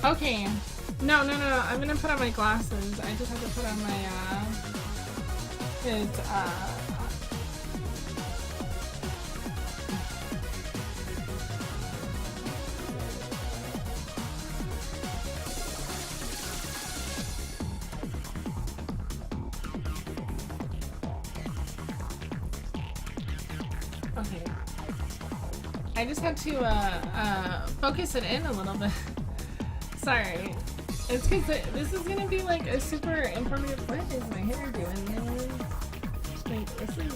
Okay. No. I'm gonna put on my glasses. I just have to put on my, okay. I just had to, focus it in a little bit. Sorry. It's because this is gonna be like a super informative. What is my hair doing, man? Like, this is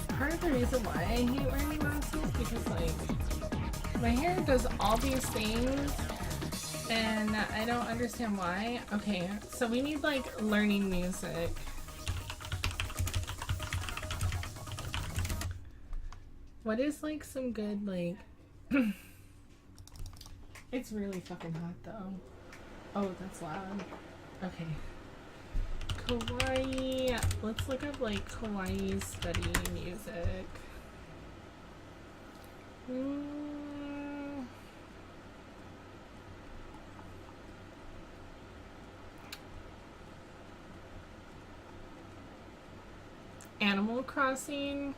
part of the reason why I hate wearing glasses, because like my hair does all these things and I don't understand why. Okay, so we need like learning music. What is like some good like it's really fucking hot though. Oh, that's loud. Okay. Kawaii. Let's look up like kawaii study music. Animal Crossing.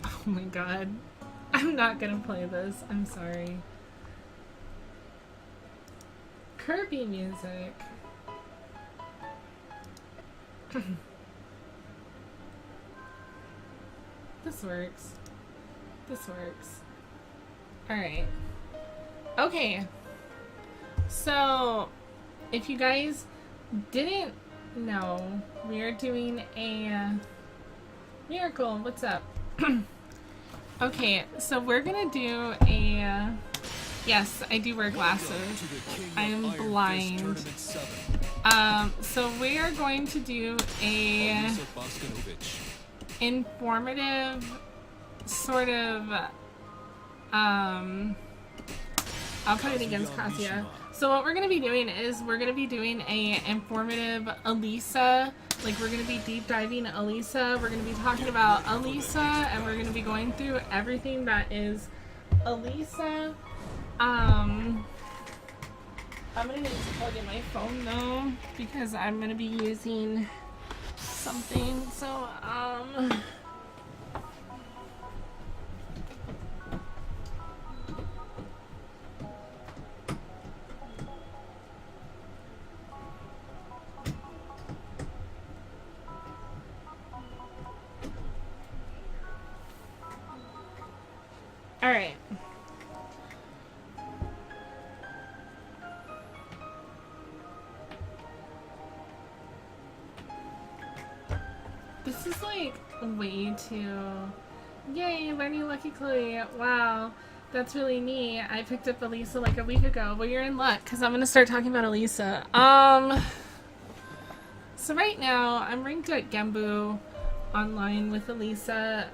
Oh my god. I'm not gonna play this. I'm sorry. Kirby music. This works. This works. Alright. Okay. So, if you guys didn't know, we are doing a miracle. What's up? Okay, so we're gonna do a... Yes, I do wear glasses. I am blind. So we are going to do a informative sort of I'll put it against Kasia. So what we're gonna be doing is we're gonna be doing a informative Alisa. Like, we're gonna be deep diving Alisa. We're gonna be talking about Alisa, and we're gonna be going through everything that is Alisa. I'm gonna need to plug in my phone though, because I'm gonna be using something. So, all right. This is like way too... Yay, learning Lucky Chloe. Wow, that's really neat. I picked up Alisa like a week ago. Well, you're in luck, because I'm going to start talking about Alisa. So right now, I'm ranked at Gembu online with Alisa.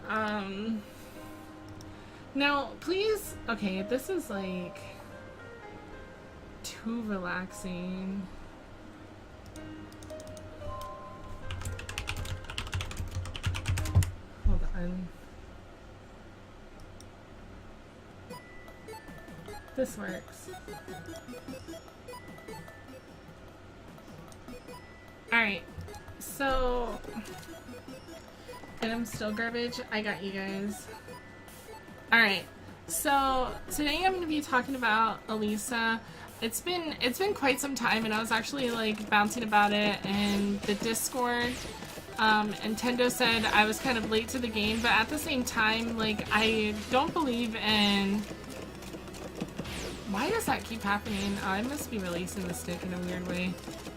Now, please... Okay, this is like... too relaxing. Hold on. This works. Alright, so... And I'm still garbage. I got you guys. Alright, so today I'm going to be talking about Alisa. It's been quite some time, and I was actually like bouncing about it in the Discord. Nintendo said I was kind of late to the game, but at the same time, like, I don't believe in... Why does that keep happening? Oh, I must be releasing the stick in a weird way.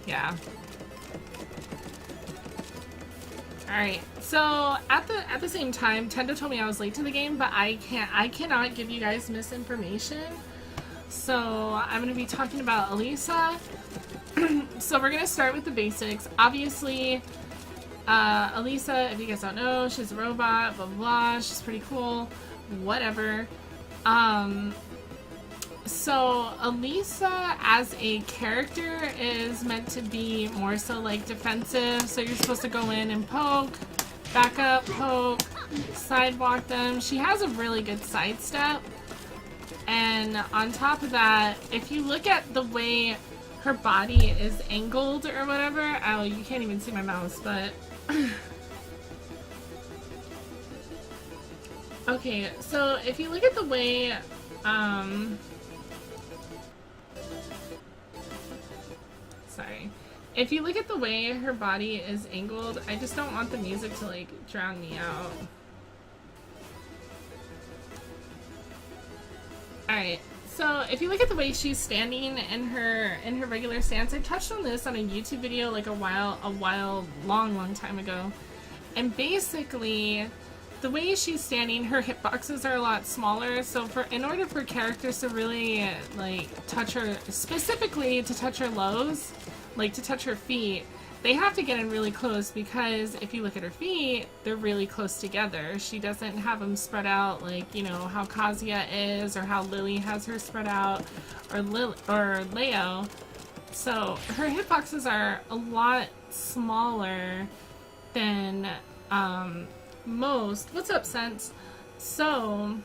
Yeah. Alright, so at the same time, Tendo told me I was late to the game, but I cannot give you guys misinformation. So I'm going to be talking about Alisa. So we're going to start with the basics. Obviously, Alisa, if you guys don't know, she's a robot, blah, blah, blah. She's pretty cool. Whatever. So Alisa as a character is meant to be more so like defensive. So you're supposed to go in and poke, back up, poke, sidewalk them. She has a really good sidestep. And on top of that, if you look at the way her body is angled or whatever, oh, you can't even see my mouse, but okay, so if you look at the way, sorry. If you look at the way her body is angled, I just don't want the music to, like, drown me out. Alright, so if you look at the way she's standing in her regular stance, I touched on this on a YouTube video like long time ago. And basically, the way she's standing, her hitboxes are a lot smaller, so in order for characters to really, like, touch her, specifically to touch her lows, like to touch her feet, they have to get in really close, because if you look at her feet, they're really close together. She doesn't have them spread out like, you know, how Kazuya is, or how Lily has her spread out, or Leo. So her hitboxes are a lot smaller than most. What's up, Sense? So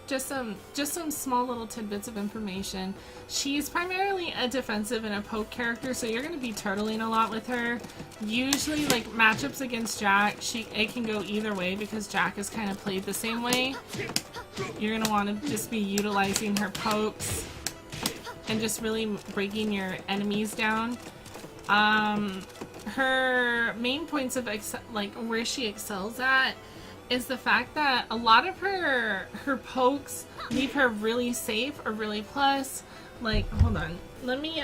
just some small little tidbits of information. She's primarily a defensive and a poke character, so you're going to be turtling a lot with her. Usually, like, matchups against Jack, it can go either way, because Jack is kind of played the same way. You're going to want to just be utilizing her pokes and just really breaking your enemies down. Her main points of like where she excels at is the fact that a lot of her pokes leave her really safe or really plus. Like, hold on, let me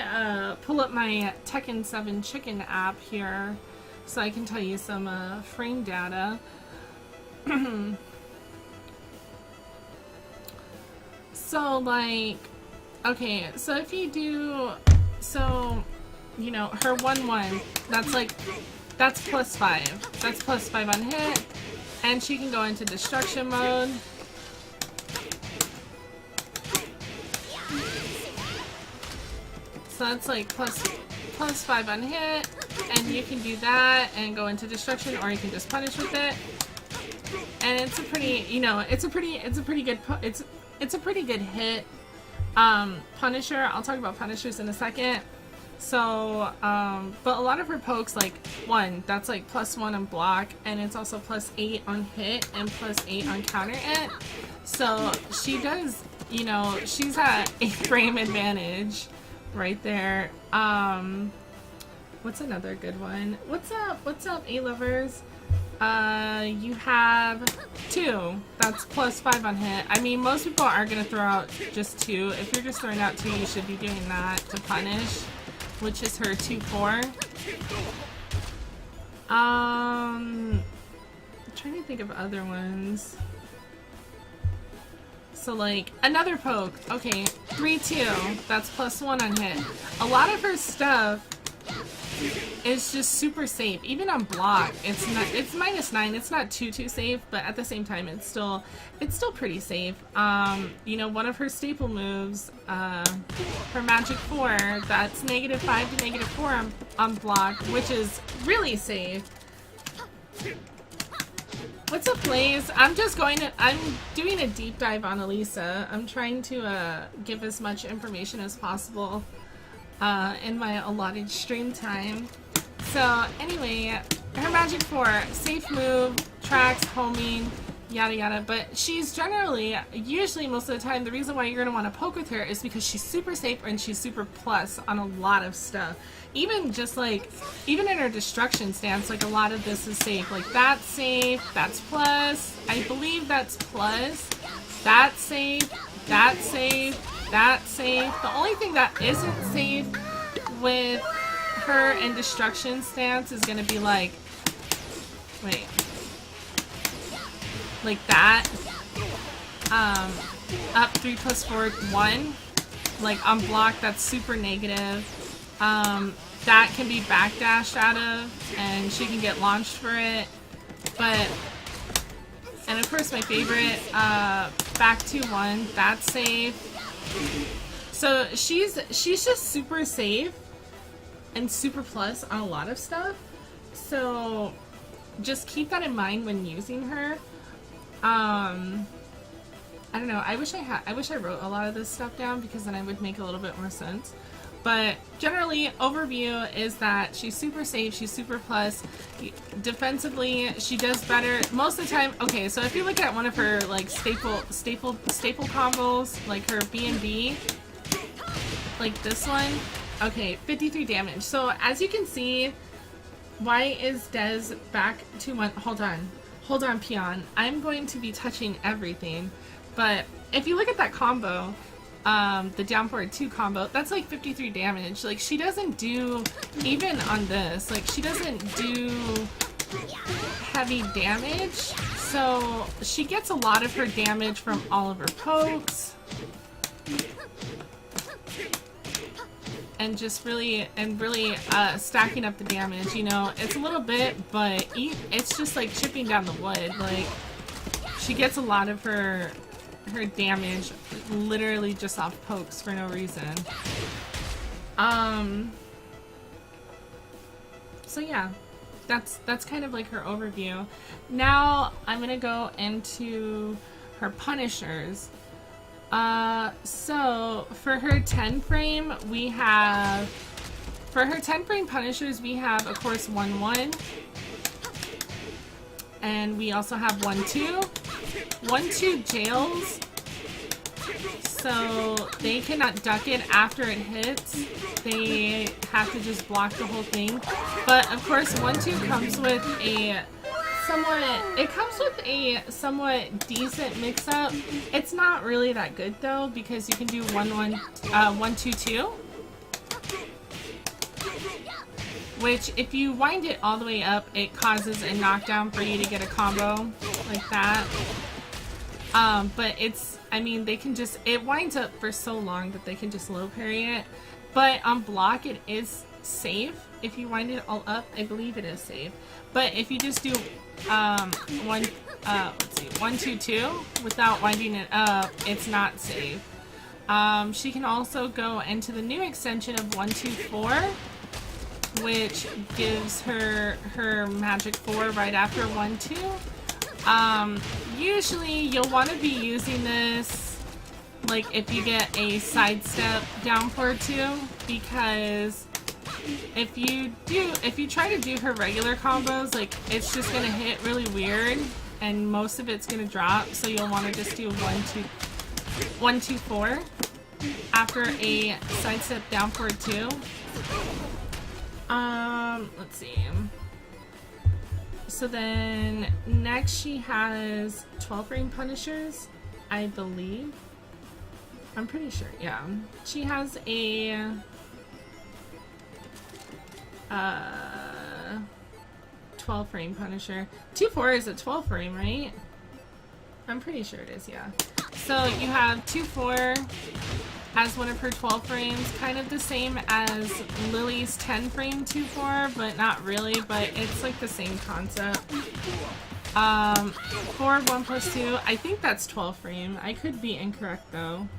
pull up my Tekken 7 Chicken app here so I can tell you some frame data. So, like, okay, so if you do, so, you know, her 1-1, that's plus 5. That's plus 5 on hit. And she can go into destruction mode. So that's like plus 5 on hit. And you can do that and go into destruction, or you can just punish with it. And it's a pretty, you know, it's a pretty good hit. Punisher, I'll talk about punishers in a second. So, but a lot of her pokes, like, that's like plus 1 on block, and it's also plus 8 on hit, and plus 8 on counter hit. So, she does, you know, she's at a frame advantage right there. What's another good one? What's up, A-lovers? You have 2. That's plus 5 on hit. I mean, most people are gonna throw out just 2. If you're just throwing out 2, you should be doing that to punish, which is her 2-4. I'm trying to think of other ones. So, like, another poke. Okay, 3-2. That's plus 1 on hit. A lot of her stuff is just super safe. Even on block, it's minus 9. It's not too safe, but at the same time, it's still pretty safe. You know, one of her staple moves, her magic 4, that's -5 to -4 on block, which is really safe. What's up, Blaze? I'm doing a deep dive on Alisa. I'm trying to give as much information as possible in my allotted stream time. So anyway, her magic 4, safe move, tracks, homing, yada yada, but she's usually most of the time, the reason why you're going to want to poke with her is because she's super safe and she's super plus on a lot of stuff. Even in her destruction stance, like, a lot of this is safe. Like, that's safe, that's plus, I believe that's plus, that's safe, that's safe, that's safe. The only thing that isn't safe with her in destruction stance is gonna be like, wait, like that, up 3 + 4 1, like on block, that's super negative. That can be backdashed out of, and she can get launched for it. But, and of course my favorite, back 2-1, that's safe. So she's just super safe and super plus on a lot of stuff. So just keep that in mind when using her. I don't know. I wish I wrote a lot of this stuff down because then I would make a little bit more sense. But generally, overview is that she's super safe, she's super plus. Defensively, she does better most of the time. Okay, so if you look at one of her like staple combos, like her B&B, like this one, okay, 53 damage. So as you can see, why is Des back to one? Hold on, peon. I'm going to be touching everything, but if you look at that combo, the down forward 2 combo, that's like 53 damage. Like, she doesn't do, even on this, like, she doesn't do heavy damage, so she gets a lot of her damage from all of her pokes, and just really stacking up the damage, you know. It's a little bit, but it's just like chipping down the wood. Like, she gets a lot of her damage literally just off pokes for no reason. So yeah, that's kind of like her overview. Now I'm gonna go into her punishers. So for her 10 frame, we have, for her 10 frame punishers, we have, of course, 1-1. And we also have 1-2. 1-2 jails. So they cannot duck it after it hits. They have to just block the whole thing. But of course, 1-2 comes with a somewhat decent mix-up. It's not really that good though, because you can do 1-1-1-2-2, which if you wind it all the way up, it causes a knockdown for you to get a combo like that. But it's, I mean, they can just, it winds up for so long that they can just low parry it. But on block, it is safe. If you wind it all up, I believe it is safe. But if you just do 1-2-2 without winding it up, it's not safe. She can also go into the new extension of 1-2-4, which gives her magic 4 right after 1-2. Usually you'll want to be using this like if you get a sidestep down forward 2, because if you try to do her regular combos, like, it's just gonna hit really weird and most of it's gonna drop, so you'll want to just do 1-2-4 after a sidestep down forward 2. Let's see. So then next she has 12 frame punishers, I believe. I'm pretty sure, yeah. She has a 12 frame punisher. 2-4 is a 12 frame, right? I'm pretty sure it is, yeah. So you have 2-4 as one of her 12 frames, kind of the same as Lily's 10 frame 2-4, but not really, but it's like the same concept. 4, 1 plus 2, I think that's 12 frame. I could be incorrect though.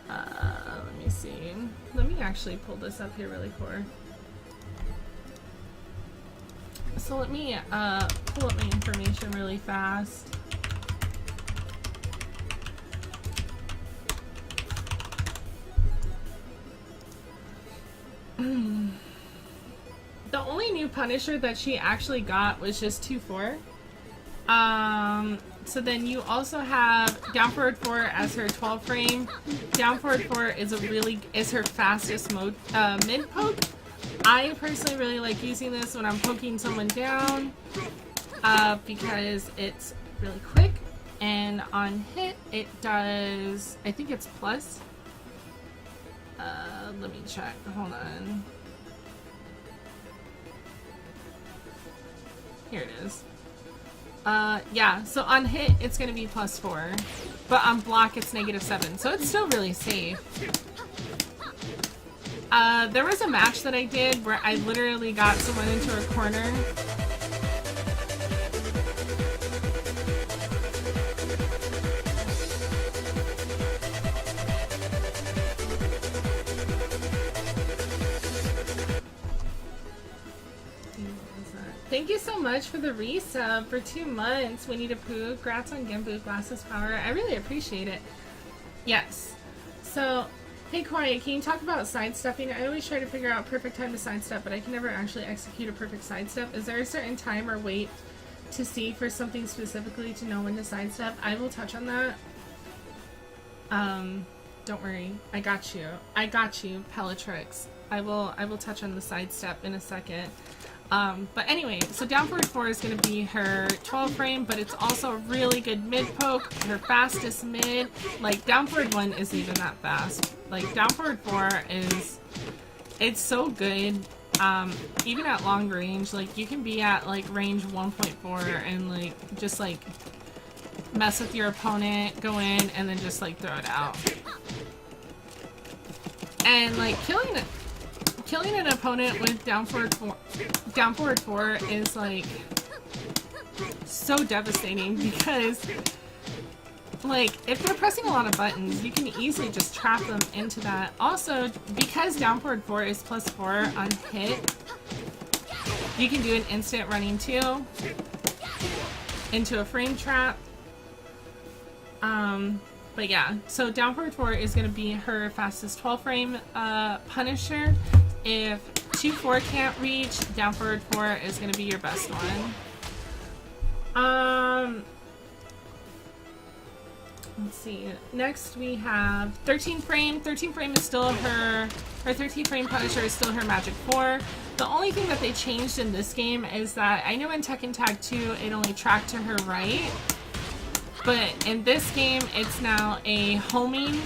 Let me see. Let me actually pull this up here really quick. So let me pull up my information really fast. The only new Punisher that she actually got was just 2-4. So then you also have down forward 4 as her 12 frame. Down forward 4 is her fastest mode mid poke. I personally really like using this when I'm poking someone down because it's really quick, and on hit it does, I think it's plus. Let me check. Hold on. Here it is. Yeah, so on hit it's gonna be +4, but on block it's -7, so it's still really safe. There was a match that I did where I literally got someone into a corner. thank you so much for the resub for 2 months. Winnie the Pooh. Grats on Gimbu, Glasses Power. I really appreciate it. Yes. So, hey Quiet, can you talk about sidestepping? I always try to figure out perfect time to sidestep, but I can never actually execute a perfect sidestep. Is there a certain time or wait to see for something specifically to know when to sidestep? I will touch on that. Don't worry. I got you. I got you, Pellatrix. I will touch on the sidestep in a second. But anyway, so down forward 4 is going to be her 12 frame, but it's also a really good mid poke, her fastest mid. Like, down forward 1 isn't even that fast. Like, down forward 4 is, it's so good, even at long range. Like, you can be at, like, range 1.4 and, like, just, like, mess with your opponent, go in, and then just, like, throw it out. And, like, killing an opponent with down forward 4 is like so devastating because like if they're pressing a lot of buttons, you can easily just trap them into that. Also, because down forward 4 is +4 on hit, you can do an instant running 2 into a frame trap. But yeah, so down forward 4 is going to be her fastest 12 frame Punisher. If 2-4 can't reach, down forward 4 is going to be your best one. Let's see. Next we have 13 frame. 13 frame is still her 13 frame Punisher is still her Magic 4. The only thing that they changed in this game is that I know in Tekken Tag 2 it only tracked to her right, but in this game it's now a homing.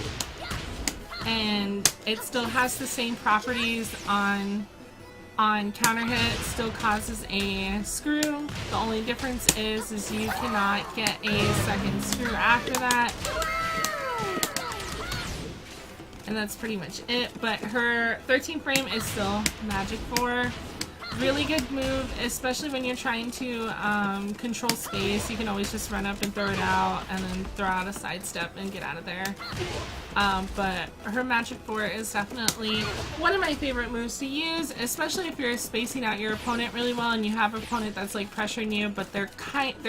And it still has the same properties on counter hit. It still causes a screw. The only difference is you cannot get a second screw after that. And that's pretty much it. But her 13 frame is still Magic 4. Really good move, especially when you're trying to control space. You can always just run up and throw it out, and then throw out a sidestep and get out of there. But her Magic 4 is definitely one of my favorite moves to use, especially if you're spacing out your opponent really well and you have an opponent that's like pressuring you, but they're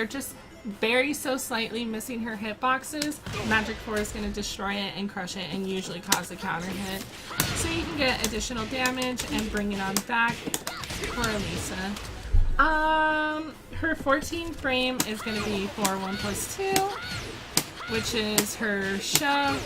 just very so slightly missing her hitboxes. Magic 4 is going to destroy it and crush it and usually cause a counter hit. So you can get additional damage and bring it on back for Alisa. Her 14 frame is going to be for 1+2, which is her shove.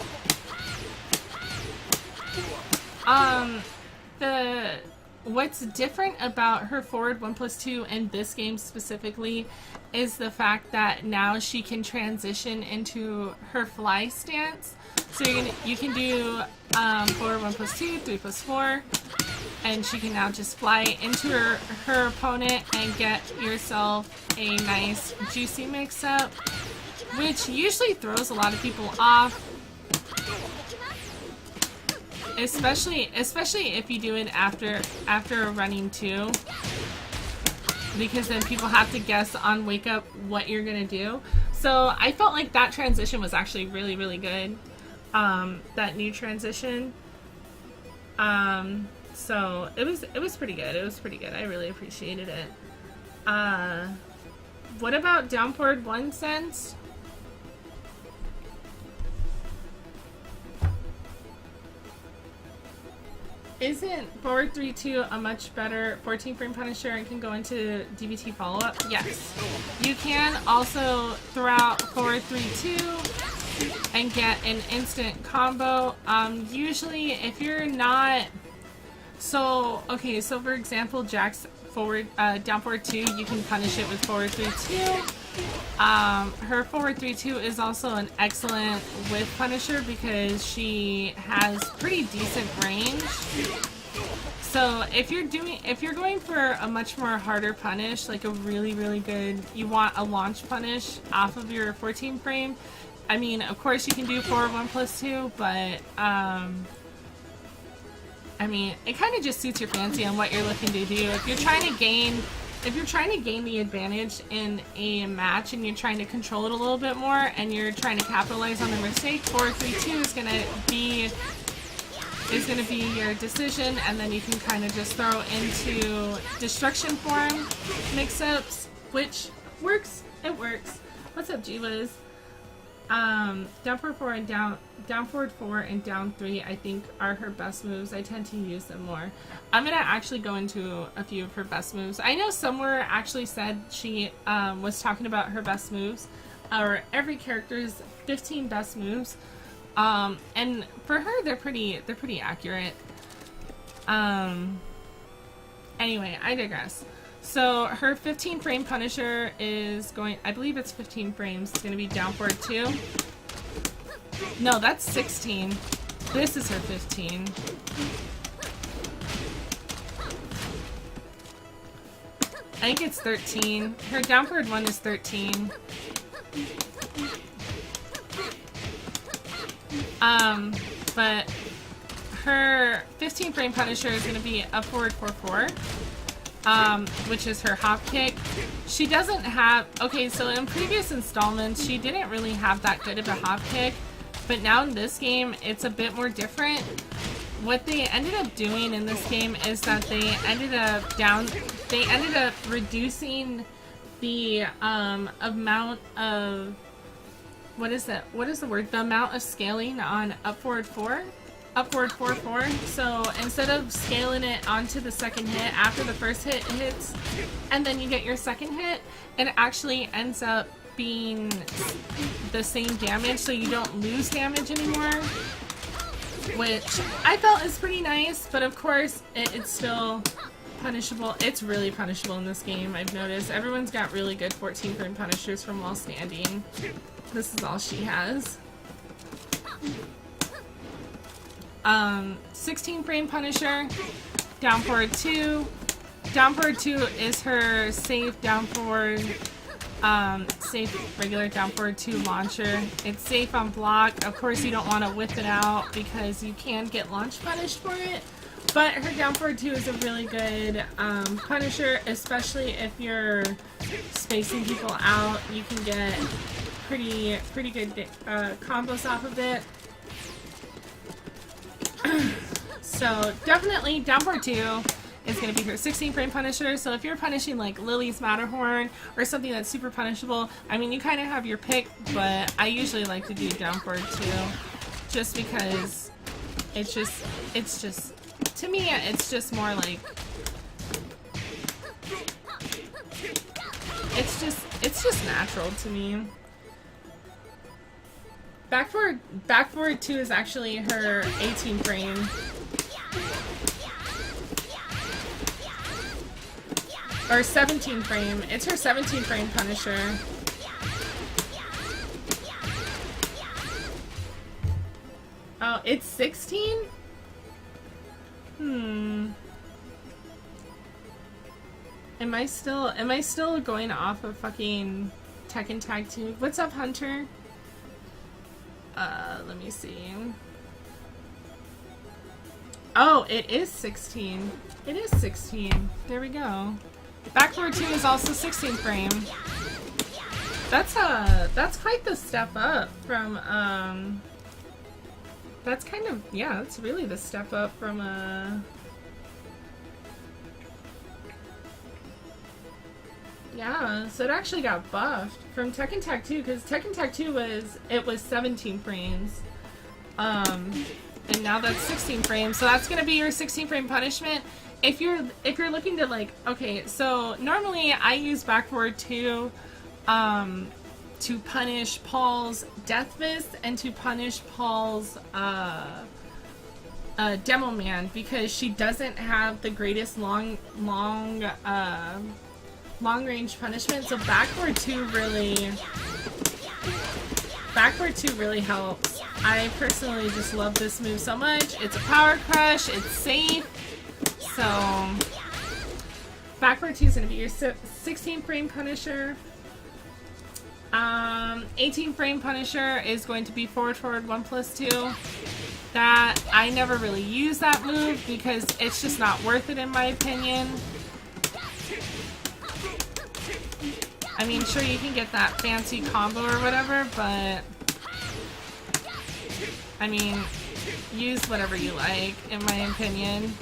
What's different about her forward 1+2 in this game specifically is the fact that now she can transition into her fly stance. So you can do forward 1+2, 3+4, and she can now just fly into her opponent and get yourself a nice juicy mix-up, which usually throws a lot of people off. Especially if you do it after a running 2, because then people have to guess on wake up what you're gonna do. So I felt like that transition was actually really, really good. That new transition. So it was pretty good. It was pretty good. I really appreciated it. What about down forward 1 sense? Isn't forward 3-2 a much better 14 frame Punisher and can go into DBT follow-up? Yes. You can also throw out forward 3-2 and get an instant combo. Usually if you're not... So, okay, so for example, Jack's forward, down forward 2, you can punish it with forward 3-2. Her forward 3-2 is also an excellent whiff punisher because she has pretty decent range. So if you're going for a much more harder punish, like a really, really good, you want a launch punish off of your 14 frame. I mean, of course you can do forward 1+2, but I mean, it kind of just suits your fancy on what you're looking to do. If you're trying to gain the advantage in a match and you're trying to control it a little bit more and you're trying to capitalize on the mistake, forward 3-2 is going to be is going to be your decision, and then you can kind of just throw into destruction form mix-ups, which works. It works. What's up, G-Wiz? Down forward 4 and down forward 4 and down 3 I think are her best moves. I tend to use them more. I'm gonna actually go into a few of her best moves. I know somewhere actually said she was talking about her best moves, or every character's 15 best moves. And for her they're pretty accurate. Anyway, I digress. So her 15 frame Punisher is going, I believe it's 15 frames. It's going to be down forward 2. No, that's 16. This is her 15. I think it's 13. Her down forward 1 is 13. But her 15 frame Punisher is going to be a forward 4-4. Which is her hop kick. She doesn't have, okay, so in previous installments she didn't really have that good of a hop kick, but now in this game it's a bit more different. What they ended up doing in this game is that they ended up reducing the amount of, what is the word? The amount of scaling on up forward 4. Upward 4-4. So instead of scaling it onto the second hit after the first hit hits, and then you get your second hit, it actually ends up being the same damage, so you don't lose damage anymore, which I felt is pretty nice. But of course, it's still punishable. It's really punishable in this game. I've noticed everyone's got really good 14 frame Punishers from while standing. This is all she has. 16 frame Punisher, down forward 2. Down forward 2 is her safe down forward, safe regular down forward 2 launcher. It's safe on block. Of course, you don't want to whip it out because you can get launch punished for it. But her down forward 2 is a really good Punisher, especially if you're spacing people out. You can get pretty good combos off of it. So definitely down forward 2 is going to be her 16 frame Punisher. So if you're punishing like Lily's Matterhorn or something that's super punishable, I mean, you kind of have your pick, but I usually like to do down forward 2 just because it's just to me it's just more like it's just natural to me. Back forward 2 is actually her 18 frame. Or 17 frame. It's her 17 frame Punisher. Oh, it's 16? Am I still going off of fucking Tekken Tag 2? What's up, Hunter? Let me see. Oh, it is 16. It is 16. There we go. Back forward 2 is also 16 frame. That's quite the step up from, that's kind of, yeah, that's really the step up from, yeah, so it actually got buffed from Tekken Tag 2, because Tekken Tag 2 was 17 frames. And now that's 16 frames, so that's gonna be your 16 frame punishment. If you're looking to, like, okay, so normally I use back forward 2 to punish Paul's Death Fist and to punish Paul's Demo Man, because she doesn't have the greatest long range punishment. So backward 2 really helps. I personally just love this move so much. It's a power crush, it's safe. So backward 2 is going to be your 16 frame Punisher. 18 frame Punisher is going to be forward 1+2. That I never really use that move because it's just not worth it in my opinion. I mean, sure, you can get that fancy combo or whatever, but I mean, use whatever you like, in my opinion.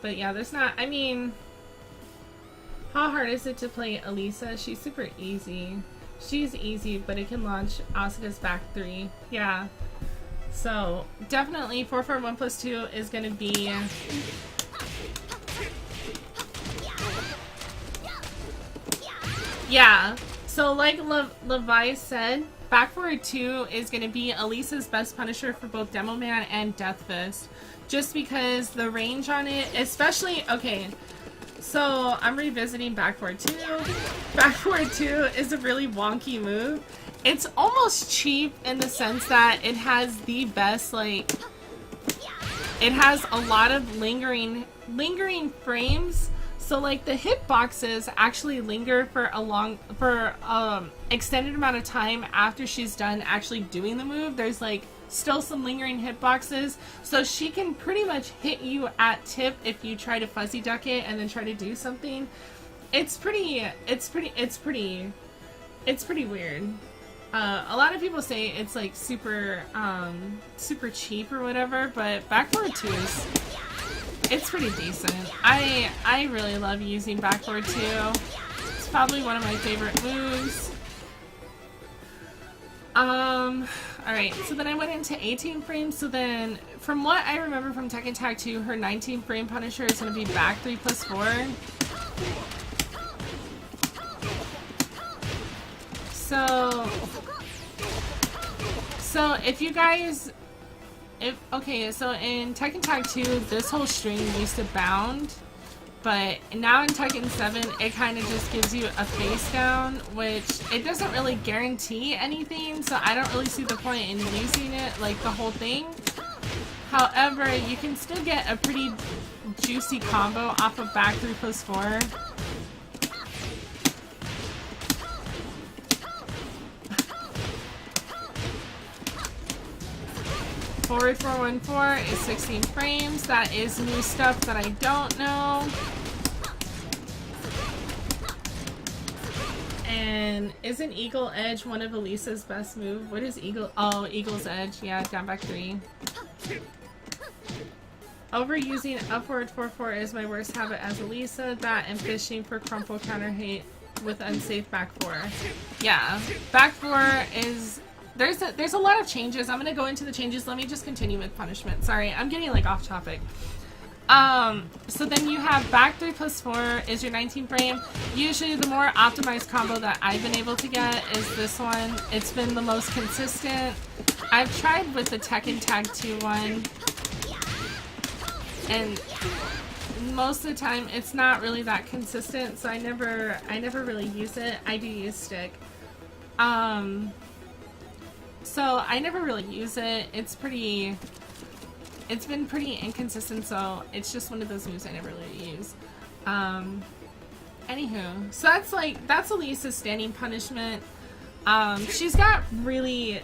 But yeah, there's not, I mean, how hard is it to play Alisa? She's super easy. She's easy, but it can launch Asuka's back 3. Yeah. So, definitely 441 plus 2 is going to be... Yeah. So, like Levi said, back forward 2 is going to be Alisa's best punisher for both Demo Man and Death Fist. Just because the range on it, especially... Okay. So, I'm revisiting back forward 2. Back forward 2 is a really wonky move. It's almost cheap in the sense that it has the best, like... It has a lot of lingering frames. So, like, the hitboxes actually linger for extended amount of time after she's done actually doing the move. There's, like, still some lingering hitboxes, so she can pretty much hit you at tip if you try to fuzzy duck it and then try to do something. It's pretty weird. A lot of people say it's like super cheap or whatever, but backboard 2 is, it's pretty decent. I really love using backboard 2. It's probably one of my favorite moves. Alright, so then I went into 18 frames, so then, from what I remember from Tekken Tag 2, her 19 frame Punisher is going to be back 3 plus 4. So if you guys, okay, so in Tekken Tag 2, this whole string used to bound. But now in Tekken 7, it kind of just gives you a face down, which it doesn't really guarantee anything, so I don't really see the point in using it, like the whole thing. However, you can still get a pretty juicy combo off of back 3 plus 4. Forward 414 is 16 frames. That is new stuff that I don't know. And isn't Eagle Edge one of Alisa's best moves? What is Eagle? Oh, Eagle's Edge. Yeah, down back 3. Overusing upward 4-4 is my worst habit as Alisa. That and fishing for crumple counter hate with unsafe back 4. Yeah, back 4 is... There's a lot of changes. I'm gonna go into the changes. Let me just continue with punishment. Sorry, I'm getting like off topic. So then you have back 3 plus 4 is your 19 frame. Usually the more optimized combo that I've been able to get is this one. It's been the most consistent. I've tried with the Tekken Tag 2 one, and most of the time it's not really that consistent, so I never really use it. I do use stick. So I never really use it. It's been pretty inconsistent, so it's just one of those moves I never really use. Anywho, so that's Alisa's standing punishment. She's got really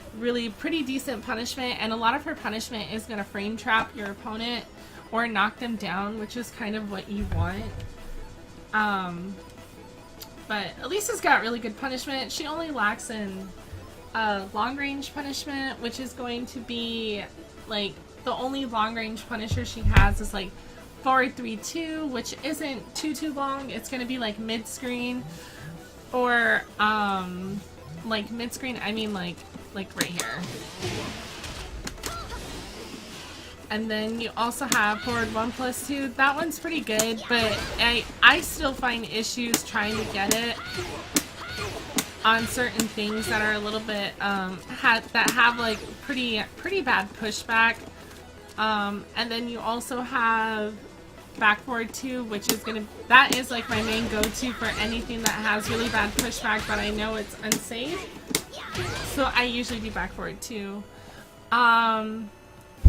pretty decent punishment, and a lot of her punishment is gonna frame trap your opponent or knock them down, which is kind of what you want. But Alisa's got really good punishment. She only lacks in long range punishment, which is going to be like the only long range punisher she has is like 4-3-2, which isn't too long. It's gonna be like mid screen, or like mid screen, I mean like right here. And then you also have forward 1 plus 2. That one's pretty good, but I still find issues trying to get it on certain things that are a little bit that have like pretty bad pushback. And then you also have back forward 2, which is that is like my main go-to for anything that has really bad pushback but I know it's unsafe. So I usually do back forward 2.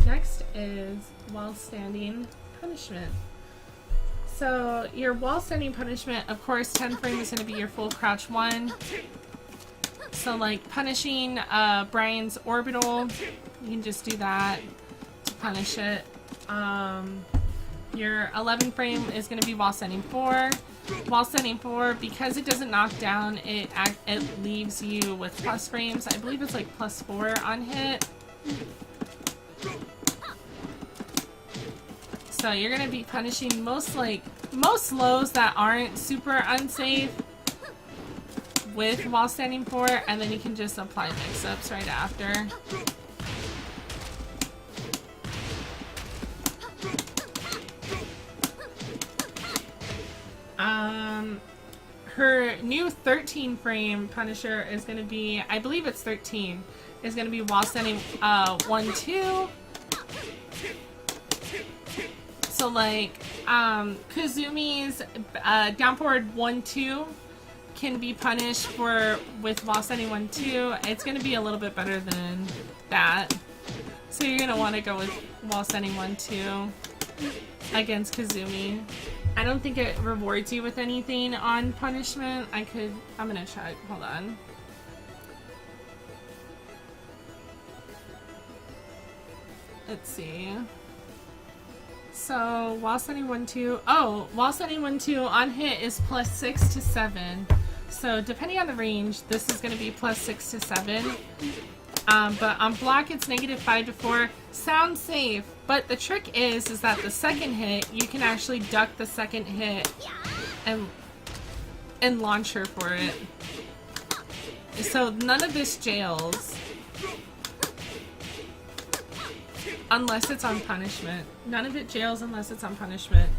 Next is wall standing punishment. So your wall standing punishment, of course, 10 frame is going to be your full crouch 1. So like punishing Brian's orbital, you can just do that to punish it. Your 11 frame is going to be while sending 4. While sending 4, because it doesn't knock down, it leaves you with plus frames. I believe it's like +4 on hit. So you're going to be punishing most lows that aren't super unsafe with while standing 4, and then you can just apply mix-ups right after. Her new 13 frame Punisher is going to be, I believe it's 13, is going to be while standing 1-2. So like Kazumi's down forward 1-2 can be punished with while standing 1-2. It's going to be a little bit better than that. So you're going to want to go with while standing 1-2 against Kazumi. I don't think it rewards you with anything on punishment. I'm gonna check. Hold on. Let's see. So, while sending 1-2. Oh, while sending 1-2 on hit is +6 to 7. So, depending on the range, this is gonna be +6 to 7. But on block, it's -5 to 4. Sounds safe, but the trick is that the second hit, you can actually duck the second hit and launch her for it. So none of this jails unless it's on punishment. None of it jails unless it's on punishment.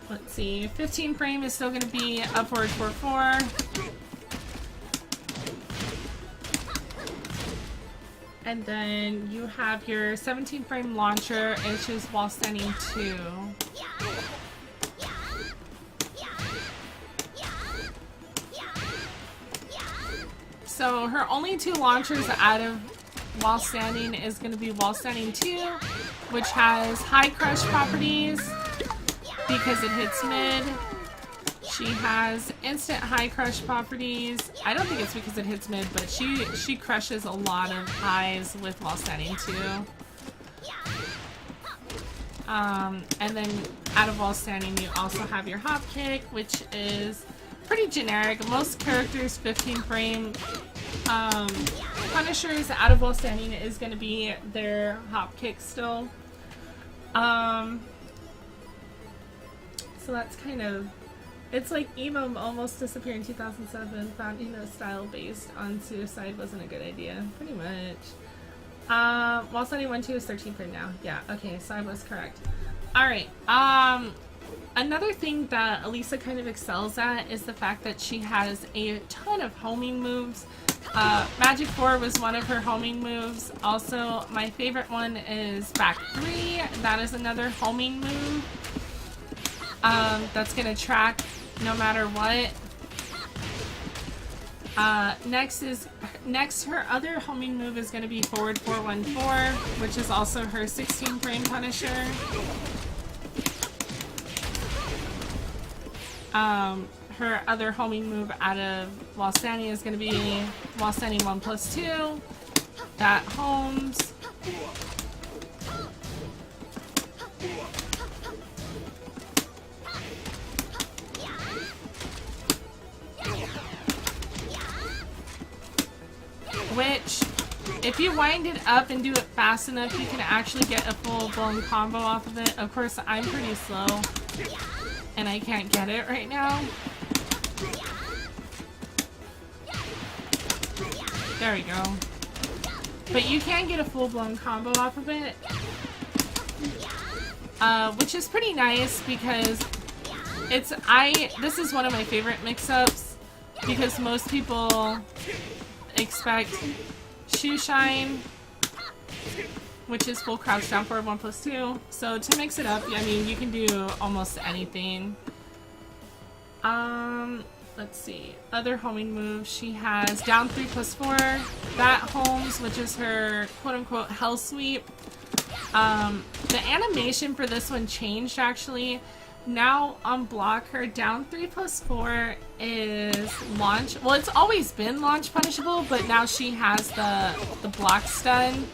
Let's see. 15 frame is still going to be upward 4-4. And then you have your 17 frame launcher, which is while standing 2. So her only 2 launchers out of while standing is going to be while standing 2, which has high crush properties because it hits mid. She has instant high crush properties. I don't think it's because it hits mid, but she crushes a lot of highs with while standing 2. And then out of while standing, you also have your hop kick, which is pretty generic. Most characters 15 frame punishers out of while standing is going to be their hop kick still. So that's kind of. It's like emo almost disappeared in 2007, found style based on suicide wasn't a good idea. Pretty much. While standing 1-2 is 13 frame now. Yeah, okay, so I was correct. Alright, another thing that Alisa kind of excels at is the fact that she has a ton of homing moves. Magic 4 was one of her homing moves. Also, my favorite one is Back 3. That is another homing move. That's gonna track no matter what. Next her other homing move is gonna be forward 4-1-4, which is also her 16 frame Punisher. Her other homing move out of while standing is gonna be while standing 1+2. That homes. Which, if you wind it up and do it fast enough, you can actually get a full-blown combo off of it. Of course, I'm pretty slow, and I can't get it right now. There we go. But you can get a full-blown combo off of it, which is pretty nice because this is one of my favorite mix-ups because most people expect Shoe Shine, which is full crouch down forward 1+2. So to mix it up, I mean, you can do almost anything. Let's see. Other homing moves. She has down 3+4. That homes, which is her quote-unquote hell sweep. The animation for this one changed actually. Now on block, her down 3+4 is launch. Well, it's always been launch punishable, but now she has the block stun.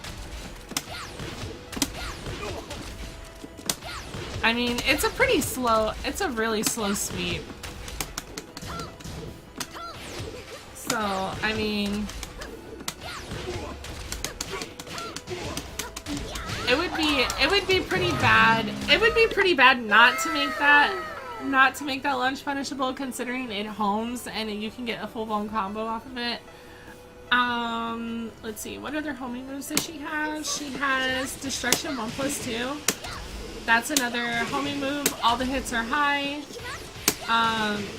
I mean, it's a pretty slow, it's a really slow sweep. So, I mean, it would be pretty bad. It would be pretty bad not to make that lunge punishable, considering it homes and you can get a full-blown combo off of it. Let's see, what other homing moves does she have? She has Destruction 1+2. That's another homing move. All the hits are high.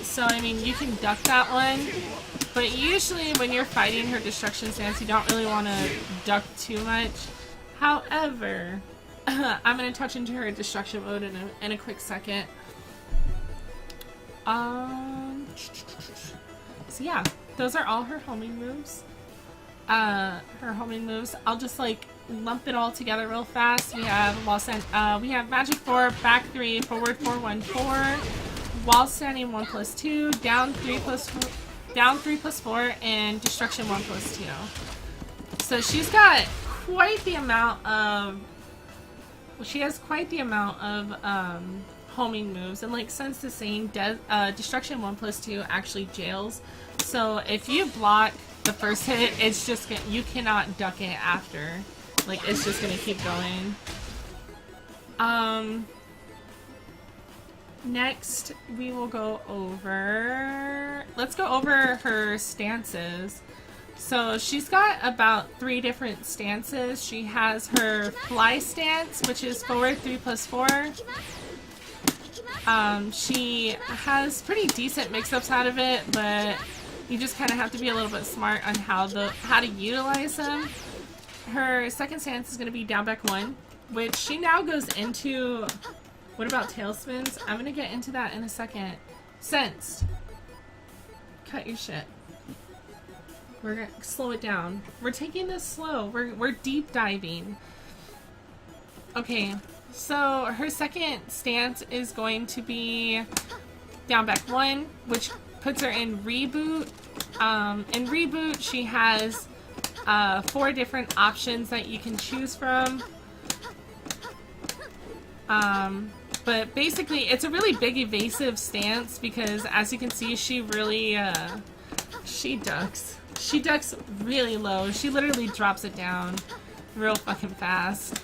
So I mean, you can duck that one. But usually when you're fighting her Destruction stance, you don't really want to duck too much. However, I'm going to touch into her Destruction mode in a quick second. So yeah, those are all her homing moves. I'll just like lump it all together real fast. We have we have Magic 4, back 3, forward 4, 1, 4, while standing 1+2, down 3+4, and Destruction 1+2. So she's got quite the amount of. She has quite the amount of homing moves, and like Sense the Sane, Destruction 1+2 actually jails. So if you block the first hit, it's just you cannot duck it after. Like, it's just gonna keep going. Next we will go over. Let's go over her stances. So she's got about 3 different stances. She has her fly stance, which is forward 3+4. She has pretty decent mix-ups out of it, but you just kind of have to be a little bit smart on how to utilize them. Her second stance is going to be down back 1, which she now goes into. What about tailspins? I'm going to get into that in a second. Sensed. Cut your shit. We're going to slow it down. We're taking this slow. We're deep diving. Okay, so her second stance is going to be down back 1, which puts her in reboot. In reboot, she has 4 different options that you can choose from. But basically, it's a really big evasive stance because, as you can see, she really she ducks. She ducks really low. She literally drops it down real fucking fast.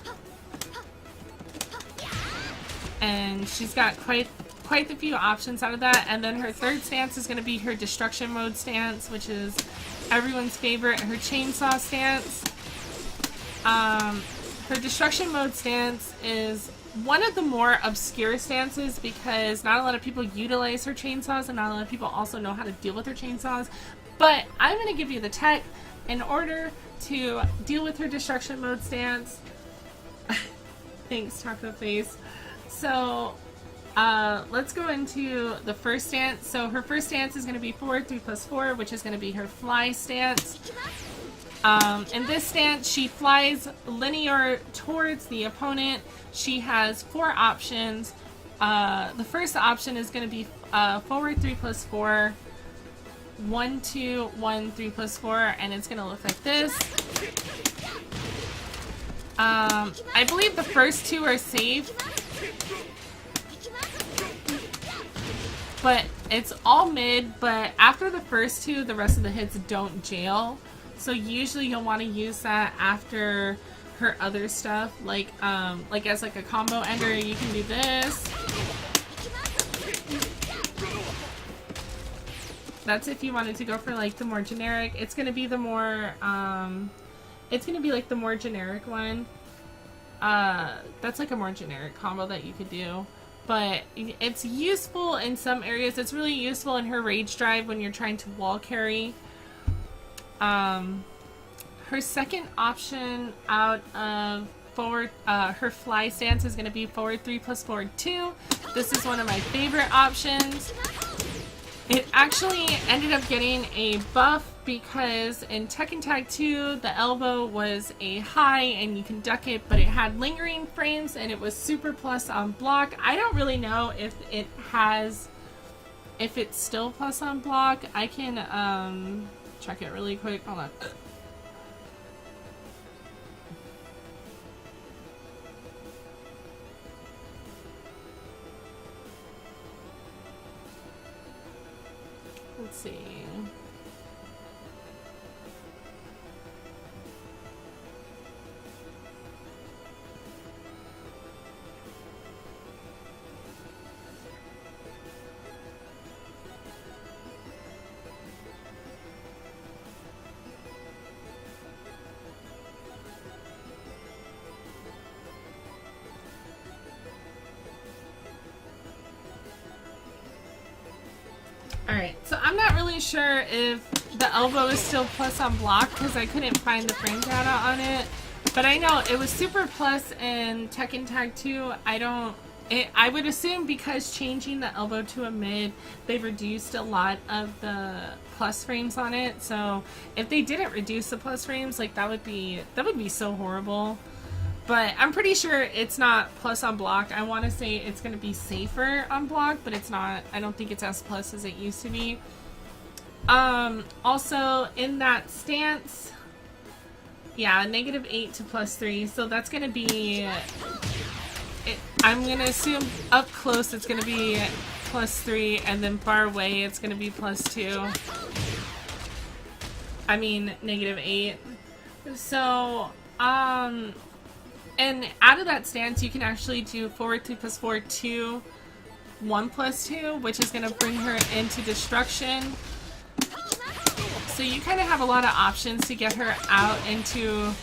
And she's got quite a few options out of that. And then her third stance is going to be her Destruction mode stance, which is everyone's favorite, her Chainsaw stance. Her Destruction mode stance is one of the more obscure stances because not a lot of people utilize her chainsaws and not a lot of people also know how to deal with her chainsaws. But I'm going to give you the tech in order to deal with her Destruction mode stance. Thanks, Taco Face. So, let's go into the first stance. So her first stance is going to be forward 3+4, which is going to be her fly stance. In this stance, she flies linear towards the opponent. She has 4 options. The first option is going to be forward 3+4, 1, 2, 1, 3+4, and it's going to look like this. I believe the first 2 are safe, but it's all mid. But after the first 2, the rest of the hits don't jail. So usually you'll want to use that after her other stuff, like as like a combo ender, you can do this. That's if you wanted to go for like the more generic. It's gonna be the more it's gonna be like the more generic one. That's like a more generic combo that you could do. But it's useful in some areas. It's really useful in her rage drive when you're trying to wall carry. Her second option out of forward, her fly stance is going to be forward 3+4, 2. This is one of my favorite options. It actually ended up getting a buff because in Tekken Tag 2, the elbow was a high and you can duck it, but it had lingering frames and it was super plus on block. I don't really know if it's still plus on block. I can, check it really quick. Hold on. Let's see. Alright, so I'm not really sure if the elbow is still plus on block because I couldn't find the frame data on it. But I know it was super plus in Tekken Tag 2. I would assume because changing the elbow to a mid, they've reduced a lot of the plus frames on it. So if they didn't reduce the plus frames, like that would be so horrible. But I'm pretty sure it's not plus on block. I want to say it's going to be safer on block, but it's not. I don't think it's as plus as it used to be. Also, in that stance, yeah, -8 to +3. So that's going to be... I'm going to assume up close it's going to be +3, and then far away it's going to be +2. I mean, -8. So, and out of that stance, you can actually do forward 3 + 4, 2, 1 + 2, which is going to bring her into destruction. So you kind of have a lot of options to get her out into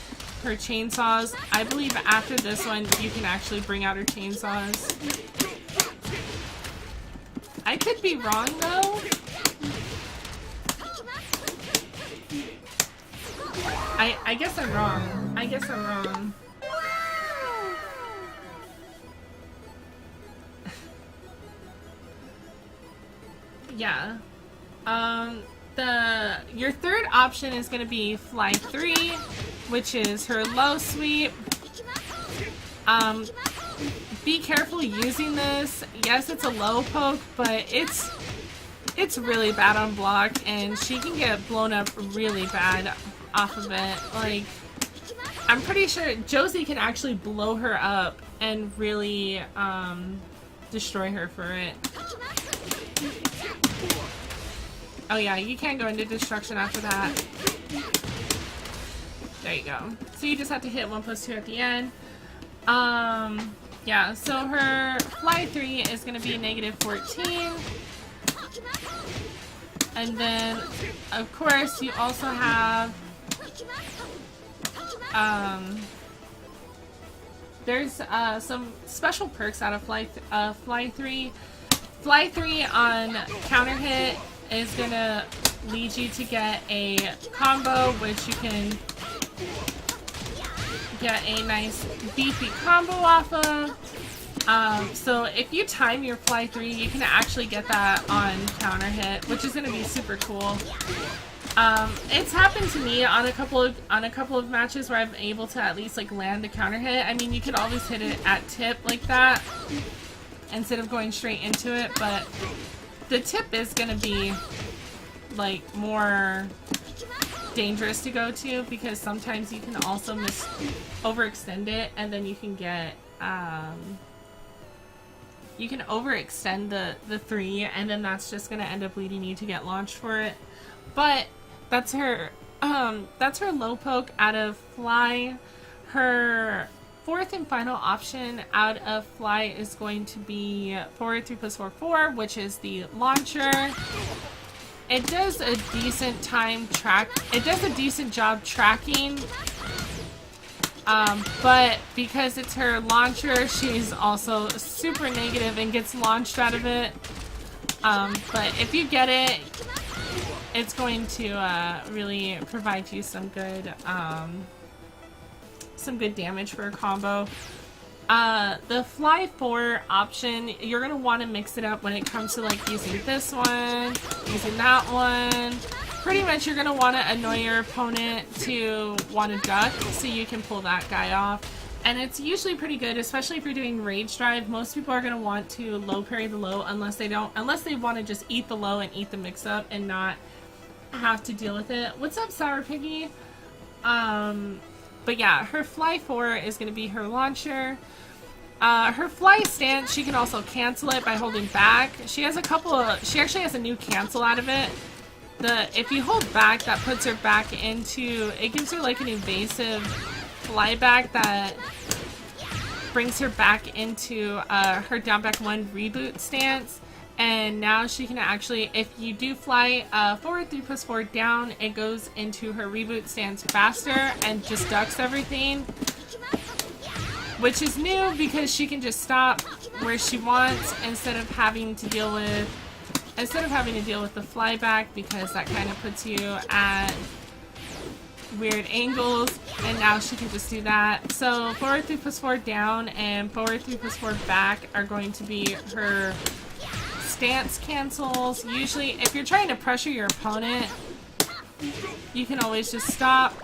her chainsaws. I believe after this one, you can actually bring out her chainsaws. I could be wrong, though. I guess I'm wrong. I guess I'm wrong. Yeah. Your third option is going to be Fly 3, which is her low sweep. Be careful using this. Yes, it's a low poke, but it's really bad on block, and she can get blown up really bad off of it. Like, I'm pretty sure Josie can actually blow her up and really destroy her for it. Oh yeah, you can't go into destruction after that. There you go. So you just have to hit 1 + 2 at the end. Yeah, so her Fly 3 is going to be -14. And then, of course, you also have... there's some special perks out of Fly 3. Fly 3 on counter hit is gonna lead you to get a combo, which you can get a nice beefy combo off of. So if you time your Fly 3, you can actually get that on counter hit, which is gonna be super cool. It's happened to me on a couple of matches where I'm able to at least like land the counter hit. I mean, you could always hit it at tip like that instead of going straight into it, but the tip is gonna be like more dangerous to go to because sometimes you can also overextend it, and then you can get you can overextend the 3, and then that's just gonna end up leading you to get launched for it. But that's her low poke out of Fly. Her fourth and final option out of Fly is going to be forward 3 + 4, 4, which is the launcher. It does a decent job tracking, but because it's her launcher, she's also super negative and gets launched out of it. But if you get it, it's going to really provide you some good damage for a combo. The Fly 4 option, you're going to want to mix it up when it comes to like using this one, using that one. Pretty much you're going to want to annoy your opponent to want to duck so you can pull that guy off. And it's usually pretty good, especially if you're doing Rage Drive. Most people are going to want to low parry the low unless they want to just eat the low and eat the mix up and not have to deal with it. What's up, Sour Piggy? But yeah, her Fly 4 is going to be her launcher. Her Fly stance, she can also cancel it by holding back. She actually has a new cancel out of it. if you hold back, that puts her back into, it gives her like an evasive flyback that brings her back into her down back 1 reboot stance. And now she can actually, if you do fly forward 3+4 down, it goes into her reboot stance faster and just ducks everything. Which is new because she can just stop where she wants instead of having to deal with the flyback, because that kind of puts you at weird angles, and now she can just do that. So forward 3+4 down and forward 3+4 back are going to be her stance cancels. Usually if you're trying to pressure your opponent, you can always just stop,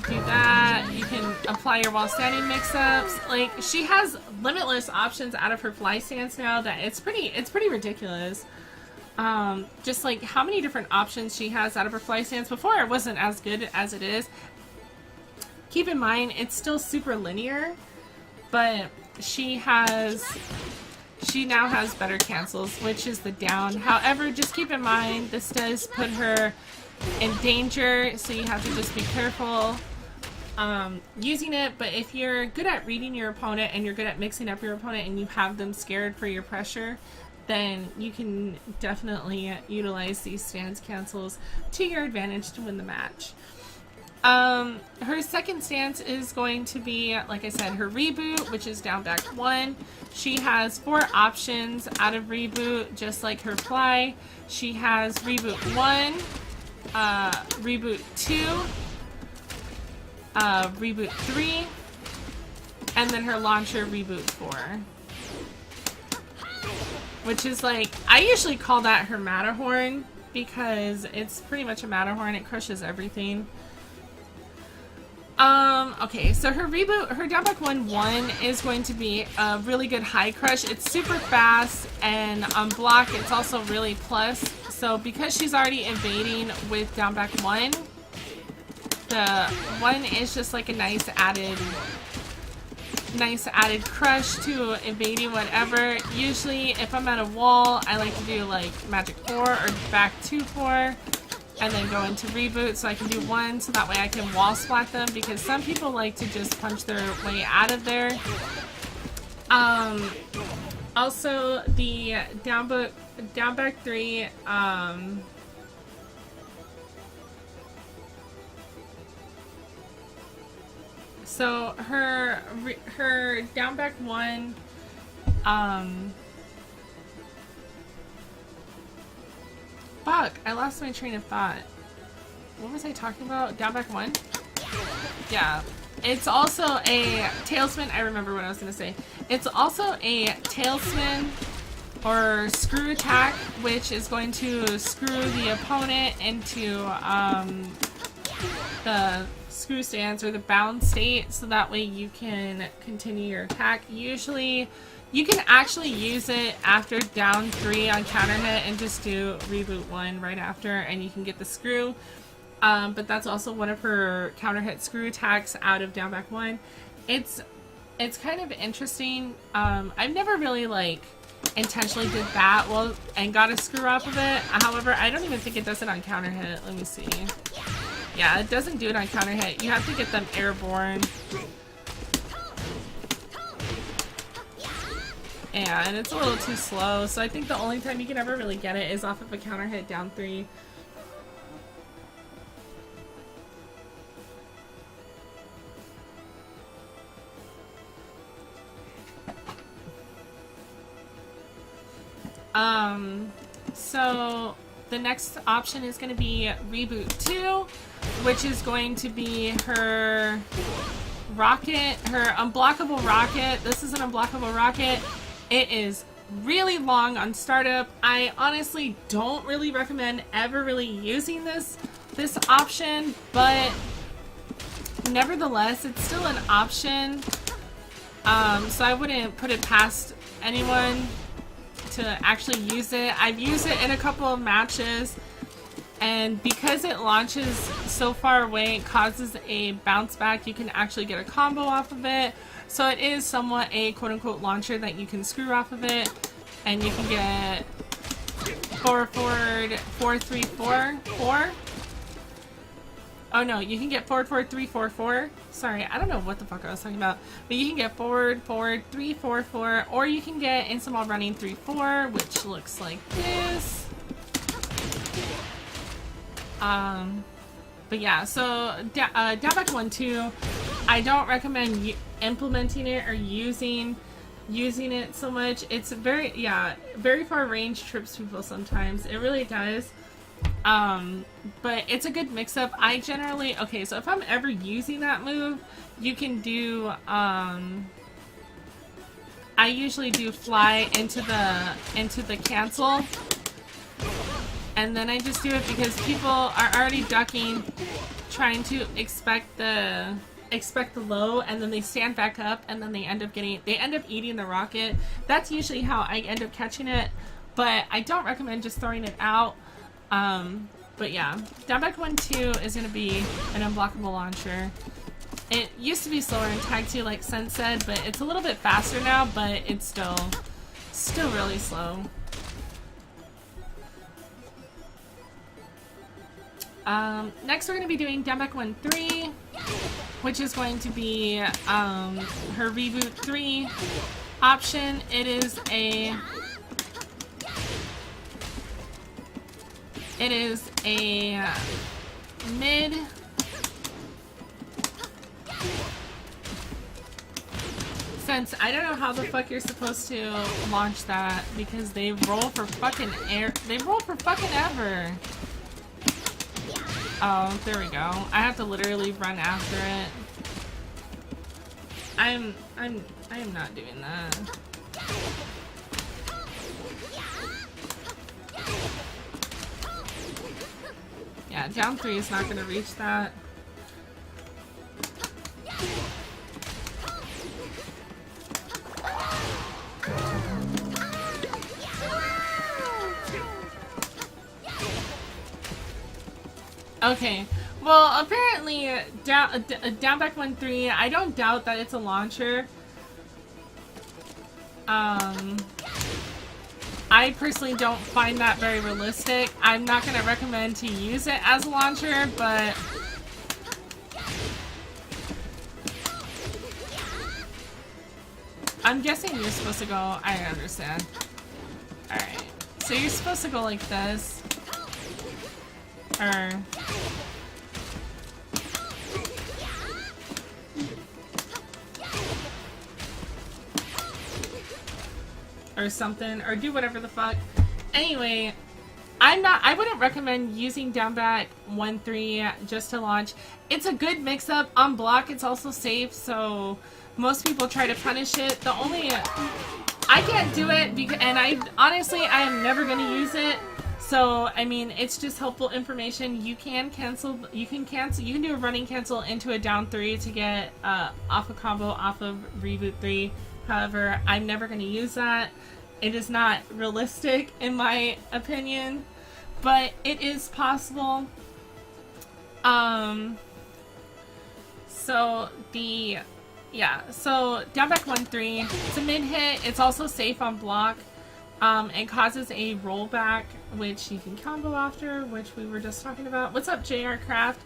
do that. You can apply your while standing mix-ups. Like, she has limitless options out of her fly stance now that it's pretty ridiculous. Just like how many different options she has out of her fly stance. Before it wasn't as good as it is. Keep in mind, it's still super linear, but she now has better cancels, which is the down. However, just keep in mind, this does put her in danger, so you have to just be careful using it. But if you're good at reading your opponent and you're good at mixing up your opponent and you have them scared for your pressure, then you can definitely utilize these stance cancels to your advantage to win the match. Her second stance is going to be, like I said, her reboot, which is down back 1. She has 4 options out of reboot, just like her fly. She has reboot 1, reboot 2, reboot 3, and then her launcher reboot 4. Which is like, I usually call that her Matterhorn, because it's pretty much a Matterhorn. It crushes everything. Okay, so her reboot, her down back 1/1 is going to be a really good high crush. It's super fast, and on block it's also really plus. So because she's already evading with down back 1, the 1 is just like a nice added crush to evading whatever. Usually if I'm at a wall, I like to do like magic 4 or back 2/4. And then go into reboot, so I can do 1, so that way I can wall splat them, because some people like to just punch their way out of there. Also the down back 3, so her down back 1, fuck, I lost my train of thought. What was I talking about? Down back 1? Yeah. It's also a tailspin. I remember what I was going to say. It's also a tailspin or screw attack, which is going to screw the opponent into the screw stance or the bound state, so that way you can continue your attack. Usually you can actually use it after down 3 on counter hit and just do reboot 1 right after, and you can get the screw. But that's also one of her counter hit screw attacks out of down back 1. It's kind of interesting. I've never really like intentionally did that well and got a screw off of it. However, I don't even think it does it on counter hit. Let me see. Yeah, it doesn't do it on counter hit. You have to get them airborne. Yeah, and it's a little too slow, so I think the only time you can ever really get it is off of a counter hit down 3. So the next option is going to be reboot 2, which is going to be her rocket, her unblockable rocket. This is an unblockable rocket. It is really long on startup. I honestly don't really recommend ever really using this option, but nevertheless, it's still an option. So I wouldn't put it past anyone to actually use it. I've used it in a couple of matches, and because it launches so far away, it causes a bounce back. You can actually get a combo off of it. So it is somewhat a quote-unquote launcher that you can screw off of it, and you can get forward 4-3-4-4. Oh no, you can get forward 3-4-4. Sorry, I don't know what the fuck I was talking about. But you can get forward 3-4-4, or you can get instant while running 3-4, which looks like this. But yeah, so down back 1-2, I don't recommend implementing it or using it so much. It's very far range trips people sometimes. It really does. But it's a good mix-up. I generally, okay, so if I'm ever using that move, you can do, I usually do fly into the cancel. And then I just do it because people are already ducking, trying to expect the low, and then they stand back up, and then they end up eating the rocket. That's usually how I end up catching it, but I don't recommend just throwing it out. But yeah, down back 1-2 is going to be an unblockable launcher. It used to be slower in Tag 2 like Sen said, but it's a little bit faster now, but it's still really slow. Next we're going to be doing down back 1-3, which is going to be her reboot 3 option. It is a mid since I don't know how the fuck you're supposed to launch that because they roll for fucking ever. Oh, there we go. I have to literally run after it. I am not doing that. Yeah, down 3 is not gonna reach that. Okay, well apparently down back 1-3, I don't doubt that it's a launcher. I personally don't find that very realistic. I'm not going to recommend to use it as a launcher, but I'm guessing you're supposed to go, I understand. Alright, so you're supposed to go like this. Or something, or do whatever the fuck. Anyway, I wouldn't recommend using down back 1-3 just to launch. It's a good mix-up. On block, it's also safe, so most people try to punish it. I can't do it, and I am never going to use it. So, I mean, it's just helpful information. You can do a running cancel into a down 3 to get off a combo off of reboot 3. However, I'm never going to use that. It is not realistic in my opinion, but it is possible. So down back 1-3, it's a mid hit. It's also safe on block. It causes a rollback, which you can combo after, which we were just talking about. What's up, JR Craft?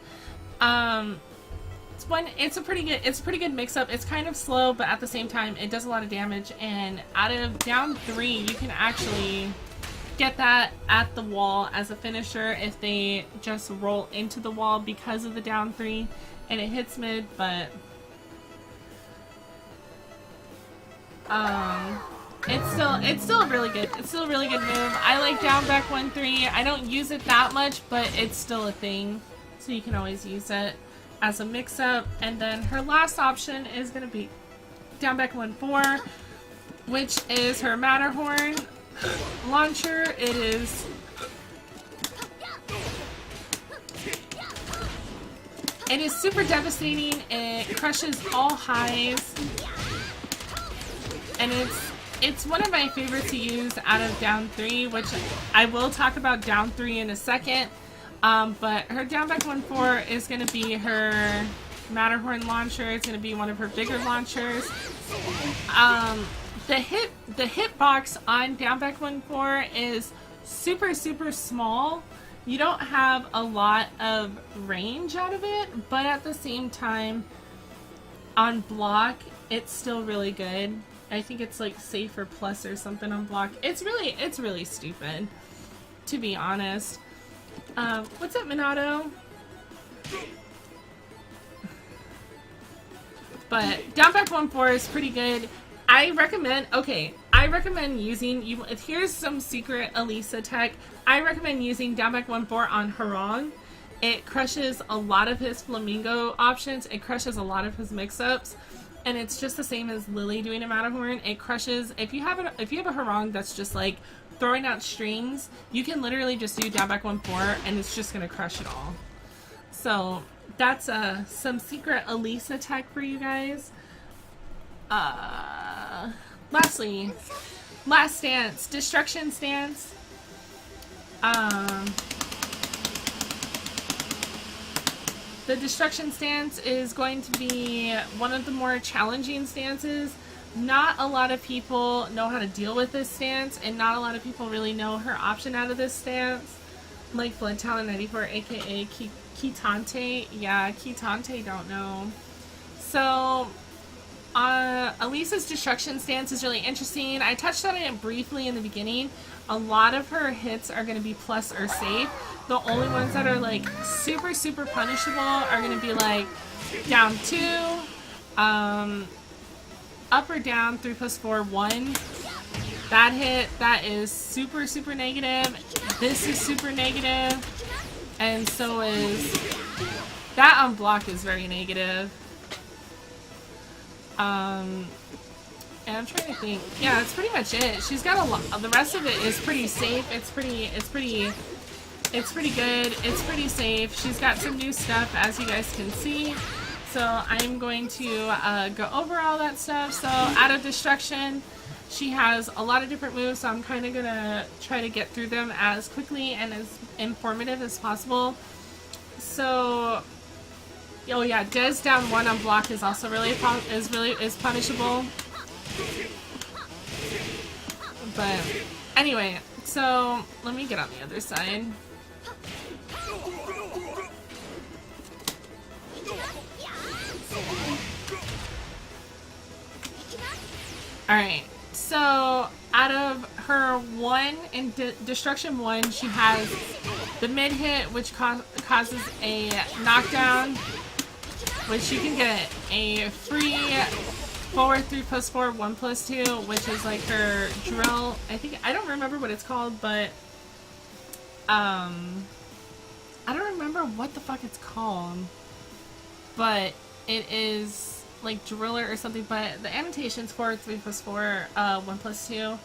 It's a pretty good mix-up. It's kind of slow, but at the same time, it does a lot of damage. And out of down 3, you can actually get that at the wall as a finisher if they just roll into the wall because of the down 3, and it hits mid. But it's still a really good move. I like down back 1-3. I don't use it that much, but it's still a thing, so you can always use it as a mix-up. And then her last option is going to be down back 1-4, which is her Matterhorn launcher. It is super devastating. It crushes all highs, and it's one of my favorites to use out of down 3, which I will talk about down 3 in a second. But her down back 1-4 is going to be her Matterhorn launcher. It's going to be one of her bigger launchers. The hitbox on down back 1-4 is super, super small. You don't have a lot of range out of it, but at the same time, on block, it's still really good. I think it's like safe or plus or something on block. It's really stupid, to be honest. What's up, Minato? But down back 1-4 is pretty good. I recommend using, here's some secret Alisa tech. I recommend using down back 1-4 on Harong. It crushes a lot of his flamingo options. It crushes a lot of his mix-ups. And it's just the same as Lily doing a Matterhorn. It crushes, if you have a Harong that's just like throwing out strings, you can literally just do down back 1-4 and it's just gonna crush it all. So that's some secret Alisa tech for you guys. Lastly, last stance, destruction stance. The destruction stance is going to be one of the more challenging stances. Not a lot of people know how to deal with this stance, and not a lot of people really know her option out of this stance. Like Blood Talon 94, aka Kitante. Yeah, Kitante don't know. So, Alisa's destruction stance is really interesting. I touched on it briefly in the beginning. A lot of her hits are going to be plus or safe. The only ones that are like super, super punishable are going to be like down 2, up or down 3+4, 1. That hit, that is super, super negative. This is super negative. And so is that on block is very negative. And I'm trying to think. Yeah, that's pretty much it. She's got a lot. The rest of it is pretty safe. It's pretty good. It's pretty safe. She's got some new stuff, as you guys can see. So I'm going to go over all that stuff. So out of destruction, she has a lot of different moves. So I'm kind of gonna try to get through them as quickly and as informative as possible. So. Oh yeah, Des down 1 on block is also really punishable. But anyway, so let me get on the other side. Alright, so out of her 1 in Destruction 1, she has the mid hit, which causes a knockdown, which you can get a free forward 3+4, 1+2, which is like her drill. I don't remember what it's called, but I don't remember what the fuck it's called, but it is like driller or something. But the annotation's forward 3+4, 1+2.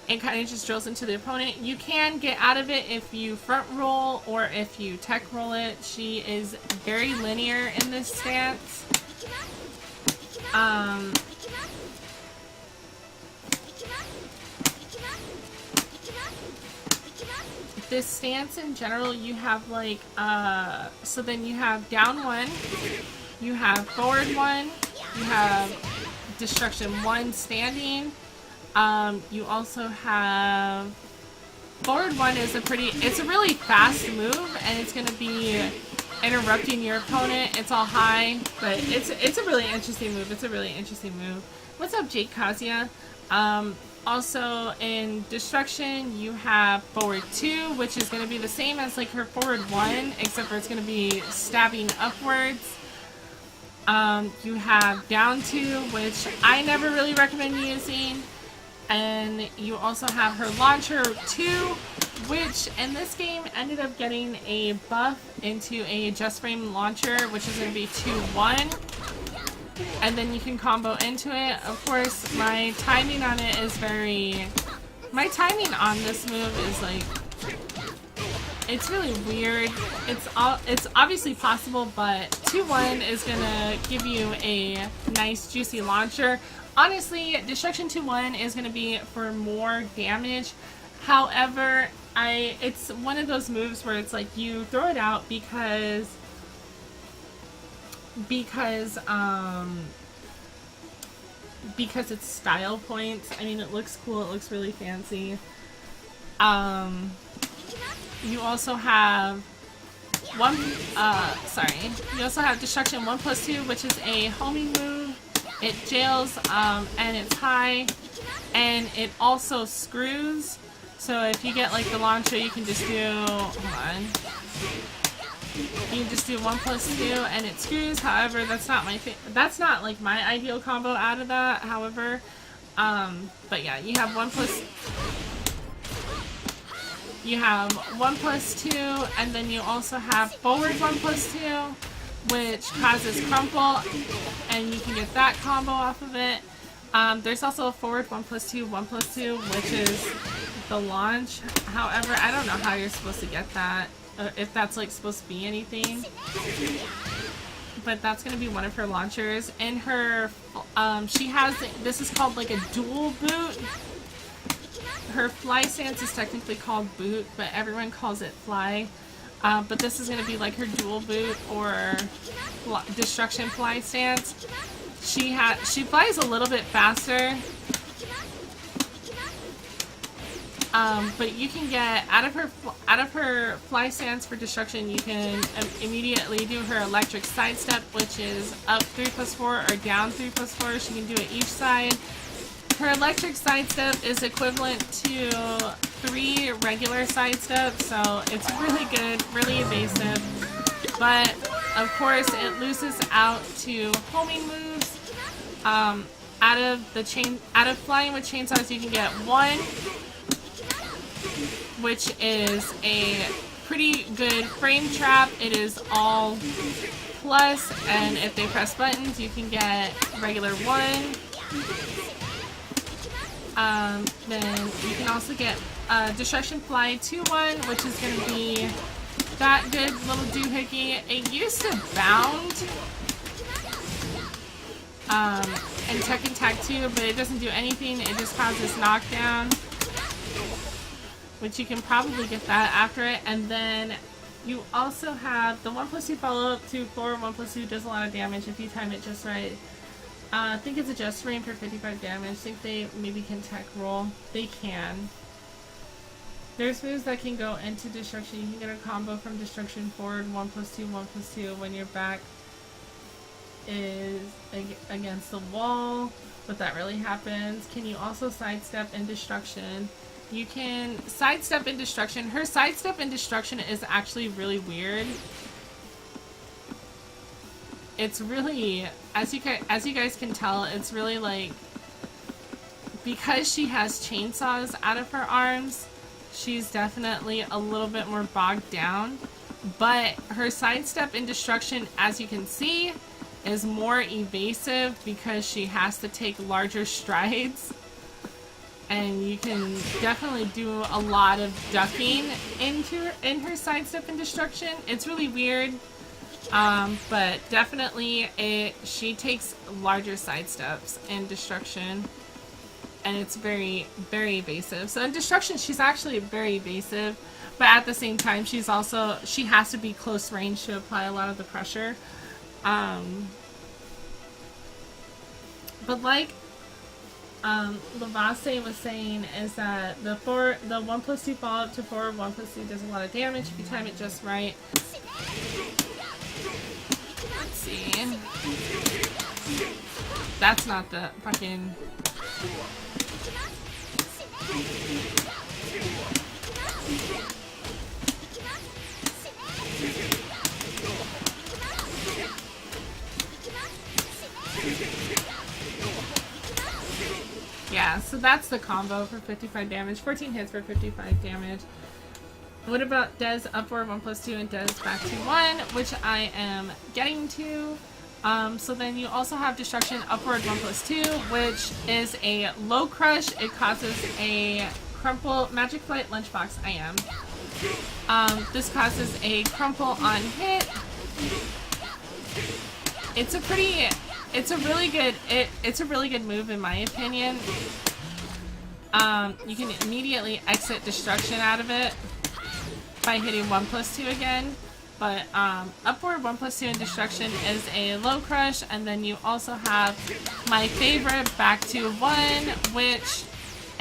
It kind of just drills into the opponent. You can get out of it if you front roll or if you tech roll it. She is very linear in this stance. This stance in general, you have like, so then you have down 1, you have forward 1, you have destruction 1 standing. You also have forward 1 is it's a really fast move, and it's going to be interrupting your opponent. It's all high, but it's a really interesting move. It's a really interesting move. What's up, Jake Kazuya? Also in destruction, you have forward 2, which is going to be the same as like her forward 1, except for it's going to be stabbing upwards. You have down 2, which I never really recommend using. And you also have her launcher 2, which in this game ended up getting a buff into a just frame launcher, which is going to be 2-1. And then you can combo into it. Of course, my timing on it is my timing on this move is like, it's really weird. It's obviously possible, but 2-1 is going to give you a nice juicy launcher. Honestly, Destruction 2-1 is going to be for more damage. However, it's one of those moves where it's like you throw it out because it's style points. I mean, it looks cool. It looks really fancy. You also have you also have Destruction 1+2, which is a homing move. It jails, and it's high, and it also screws. So if you get like the launcher, you can just do, hold on. You can just do 1+2 and it screws. However, that's not like my ideal combo out of that. However, but yeah, you have 1+2, and then you also have forward 1+2, which causes crumple, and you can get that combo off of it. There's also a forward 1+2, 1+2, which is the launch. However, I don't know how you're supposed to get that, if that's like supposed to be anything. But that's gonna be one of her launchers. In her, she has, this is called like a dual boot. Her fly stance is technically called boot, but everyone calls it fly. But this is gonna be like her dual boot or destruction fly stance. She flies a little bit faster. But you can get out of her fly stance for destruction. You can immediately do her electric sidestep, which is up 3+4 or down 3+4. She can do it each side. Her electric sidestep is equivalent to 3 regular sidesteps, so it's really good, really evasive. But of course, it loses out to homing moves. Out of flying with chainsaws, you can get 1. Which is a pretty good frame trap. It is all plus, and if they press buttons, you can get regular 1. Then you can also get Destruction Fly 2-1, which is going to be that good little doohickey. It used to bound in Tekken Tag 2, but it doesn't do anything. It just causes knockdown, which you can probably get that after it. And then you also have the 1+2 follow-up to 4. 1+2 does a lot of damage if you time it just right. I think it's a just frame for 55 damage. I think they maybe can tech roll. They can. There's moves that can go into destruction. You can get a combo from destruction forward, 1+2, 1+2 when your back is against the wall, but that really happens. Can you also sidestep in destruction? You can sidestep in destruction. Her sidestep in destruction is actually really weird. It's really, as you guys can tell, it's really like, because she has chainsaws out of her arms, she's definitely a little bit more bogged down. But her sidestep in destruction, as you can see, is more evasive because she has to take larger strides. And you can definitely do a lot of ducking in her sidestep in destruction. It's really weird, but definitely she takes larger sidesteps in destruction, and it's very, very evasive. So in destruction, she's actually very evasive, but at the same time, she has to be close range to apply a lot of the pressure. But like Lavasse was saying, is that the 1+2 follow-up to 4, 1+2 does a lot of damage if you time it just right. Let's see. That's not the fucking... Yeah, so that's the combo for 55 damage. 14 hits for 55 damage. What about Des upward 1+2 and Des back to 1, which I am getting to. So then you also have Destruction upward 1+2, which is a low crush. It causes a crumple. Magic Flight Lunchbox, I am. This causes a crumple on hit. It's a really good move in my opinion. You can immediately exit destruction out of it by hitting 1+2 again. But upward 1+2 in destruction is a low crush, and then you also have my favorite back to 1, which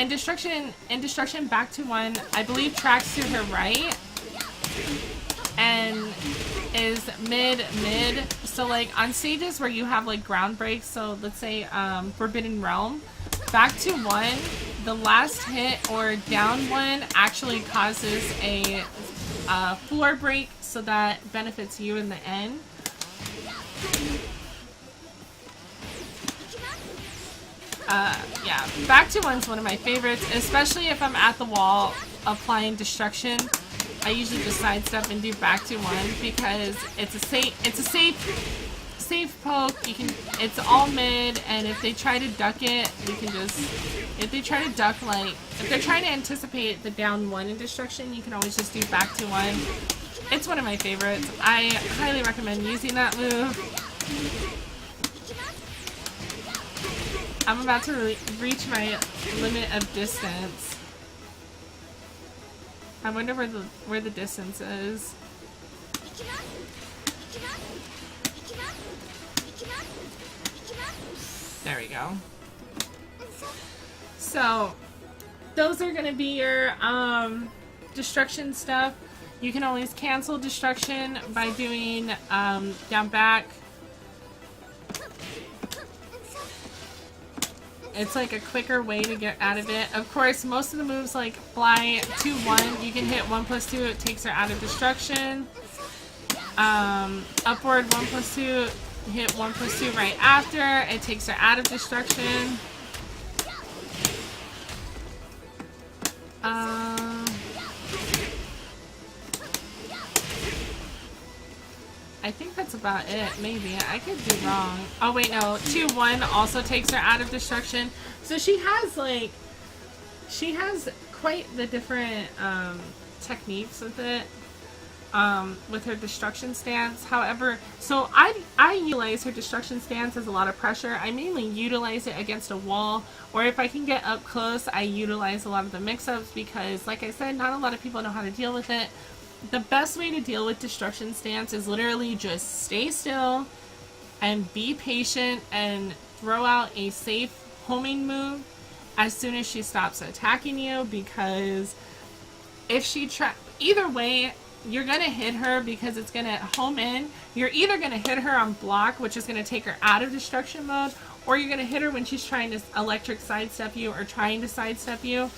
And destruction back to 1, I believe tracks to her right and is mid. So like on stages where you have like ground breaks, so let's say Forbidden Realm, back to 1, the last hit or down 1 actually causes a floor break, so that benefits you in the end. Yeah, back to 1's one of my favorites, especially if I'm at the wall applying destruction. I usually just sidestep and do back to 1 because it's a safe poke. You can, it's all mid, and if they try to duck it, we can just, if they try to duck, like if they're trying to anticipate the down 1 in destruction, you can always just do back to 1. It's one of my favorites. I highly recommend using that move. I'm about to reach my limit of distance. I wonder where the distance is. There we go. So those are gonna be your destruction stuff. You can always cancel destruction by doing down back. It's like a quicker way to get out of it. Of course, most of the moves like fly 2-1, you can hit 1+2, it takes her out of destruction. Upward 1+2, hit 1+2 right after, it takes her out of destruction. I think that's about it, maybe. I could be wrong. Oh wait, no. 2-1 also takes her out of destruction. So she has like, she has quite the different techniques with it, with her destruction stance. However, so I utilize her destruction stance as a lot of pressure. I mainly utilize it against a wall, or if I can get up close, I utilize a lot of the mix-ups because, like I said, not a lot of people know how to deal with it. The best way to deal with destruction stance is literally just stay still and be patient and throw out a safe homing move as soon as she stops attacking you, because if she either way, you're gonna hit her because it's gonna home in. You're either gonna hit her on block, which is gonna take her out of destruction mode, or you're gonna hit her when she's trying to electric sidestep you or trying to sidestep you,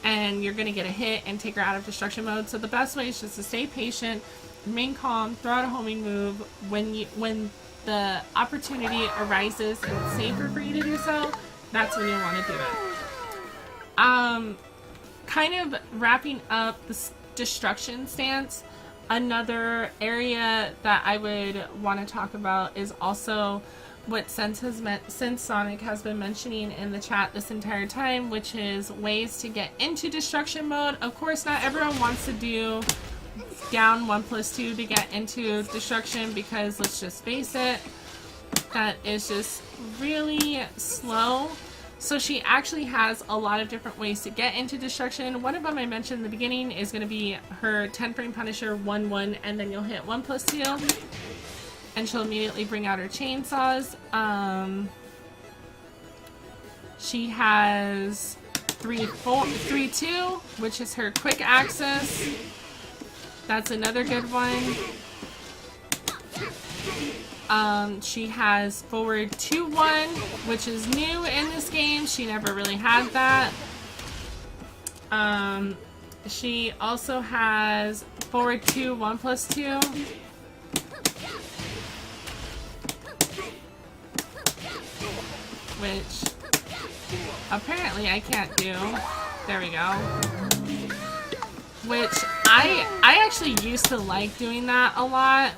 and you're gonna get a hit and take her out of destruction mode. So the best way is just to stay patient, remain calm, throw out a homing move when the opportunity arises and it's safer for you to do so. That's when you want to do it. Kind of wrapping up the destruction stance. Another area that I would want to talk about is also what Sonic has been mentioning in the chat this entire time, which is ways to get into destruction mode. Of course, not everyone wants to do down 1+2 to get into destruction because, let's just face it, that is just really slow. So she actually has a lot of different ways to get into destruction. One of them I mentioned in the beginning is going to be her 10-frame Punisher 1-1, and then you'll hit 1+2. And she'll immediately bring out her chainsaws. She has 3-2, which is her quick access. That's another good one. She has forward 2-1, which is new in this game. She never really had that. She also has forward 2, 1+2. Which apparently I can't do. There we go. Which I actually used to like doing that a lot.